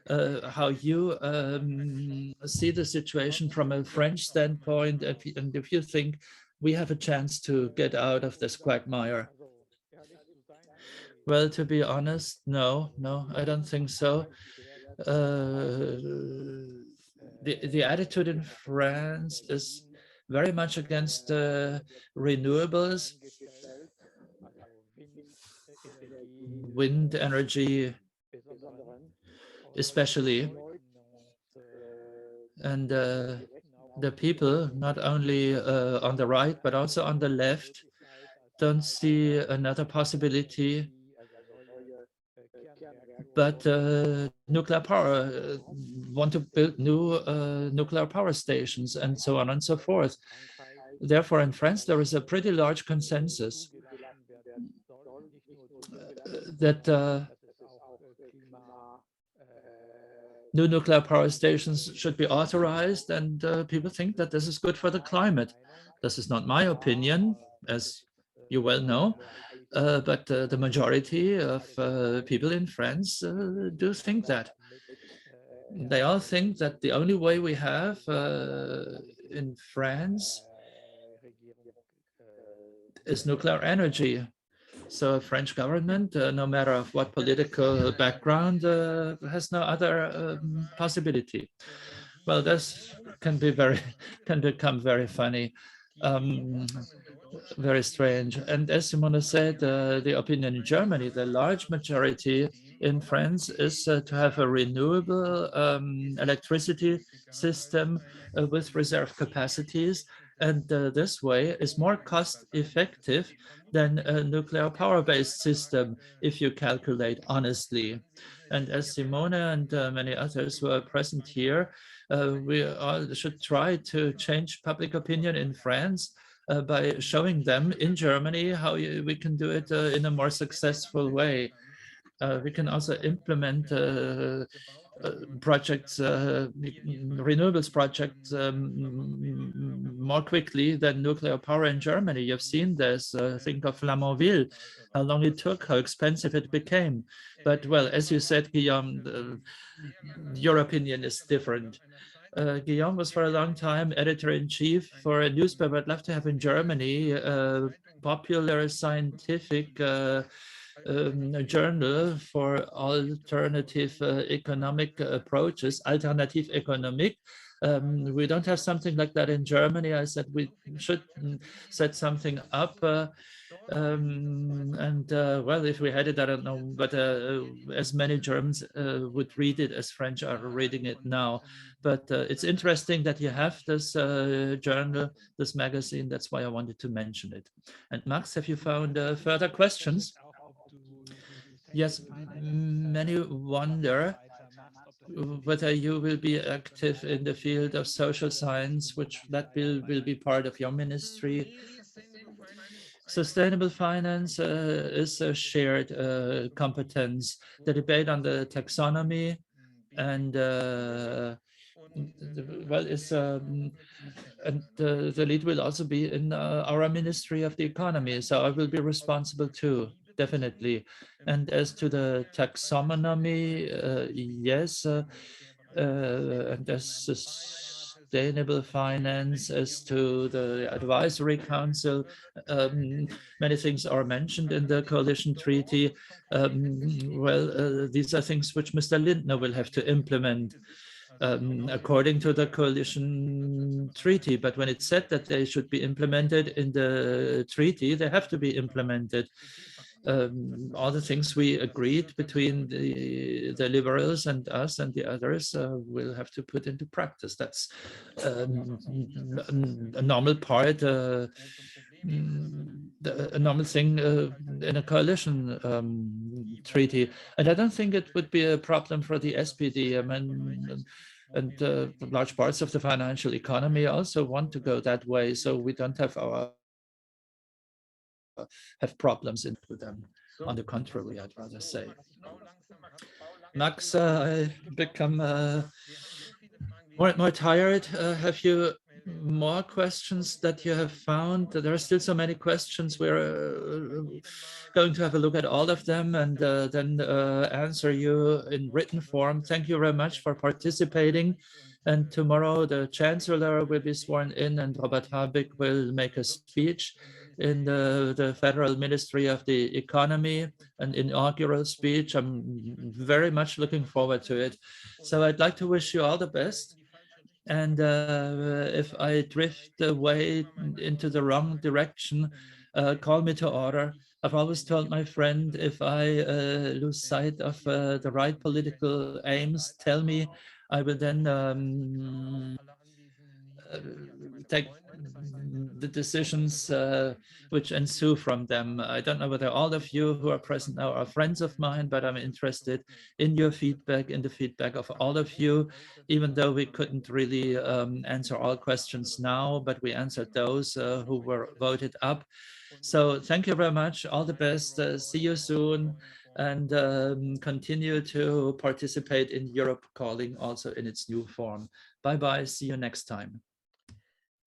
Speaker 2: how you see the situation from a French standpoint, and if you think we have a chance to get out of this quagmire. Well, to be honest, no, I don't think so. The attitude in France is very much against renewables, wind energy especially. And the people, not only on the right, but also on the left, don't see another possibility but nuclear power, want to build new nuclear power stations and so on and so forth. Therefore, in France, there is a pretty large consensus that new nuclear power stations should be authorized, and people think that this is good for the climate. This is not my opinion, as you well know, but the majority of people in France do think that. They all think that the only way we have in France is nuclear energy. So French government, no matter of what political background, has no other possibility. Well, this can become very funny. Very strange. And as Simona said, the opinion in Germany, the large majority in France is to have a renewable electricity system with reserve capacities. And this way is more cost effective than a nuclear power-based system, if you calculate honestly. And as Simona and many others who are present here, we all should try to change public opinion in France by showing them in Germany how we can do it in a more successful way. We can also implement projects, renewables projects more quickly than nuclear power in Germany. You've seen this, think of Flamanville, how long it took, how expensive it became. But well, as you said, Guillaume, your opinion is different. Guillaume was for a long time editor-in-chief for a newspaper I'd love to have in Germany, popular scientific journal for alternative economic approaches, alternative economic. We don't have something like that in Germany. I said we should set something up. Well, if we had it, I don't know, but as many Germans would read it as French are reading it now. But it's interesting that you have this journal, this magazine. That's why I wanted to mention it. And Max, have you found further questions? Yes, many wonder whether you will be active in the field of social science, which that will be part of your ministry. Sustainable finance is a shared competence. The debate on the taxonomy and well, and the lead will also be in our Ministry of the Economy. So I will be responsible too, definitely. And as to the taxonomy, yes, and as sustainable finance, as to the advisory council, many things are mentioned in the coalition treaty. Well, these are things which Mr. Lindner will have to implement according to the coalition treaty. But when it's said that they should be implemented in the treaty, they have to be implemented. All the things we agreed between the liberals and us and the others will have to put into practice. That's a normal part, a normal thing in a coalition treaty. And I don't think it would be a problem for the SPD. I mean, and large parts of the financial economy also want to go that way. So we don't have problems with them. On the contrary, I'd rather say. Max, I become more and more tired. Have you more questions that you have found? There are still so many questions. We're going to have a look at all of them and then answer you in written form. Thank you very much for participating. And tomorrow the Chancellor will be sworn in and Robert Habeck will make a speech in the Federal Ministry of the Economy, an inaugural speech. I'm very much looking forward to it. So I'd like to wish you all the best. And if I drift away into the wrong direction, call me to order. I've always told my friend, if I lose sight of the right political aims, tell me. I will then take the decisions which ensue from them. I don't know whether all of you who are present now are friends of mine, but I'm interested in your feedback, in the feedback of all of you, even though we couldn't really answer all questions now, but we answered those who were voted up. So thank you very much. All the best. See you soon. And continue to participate in Europe Calling also in its new form. Bye-bye. See you next time.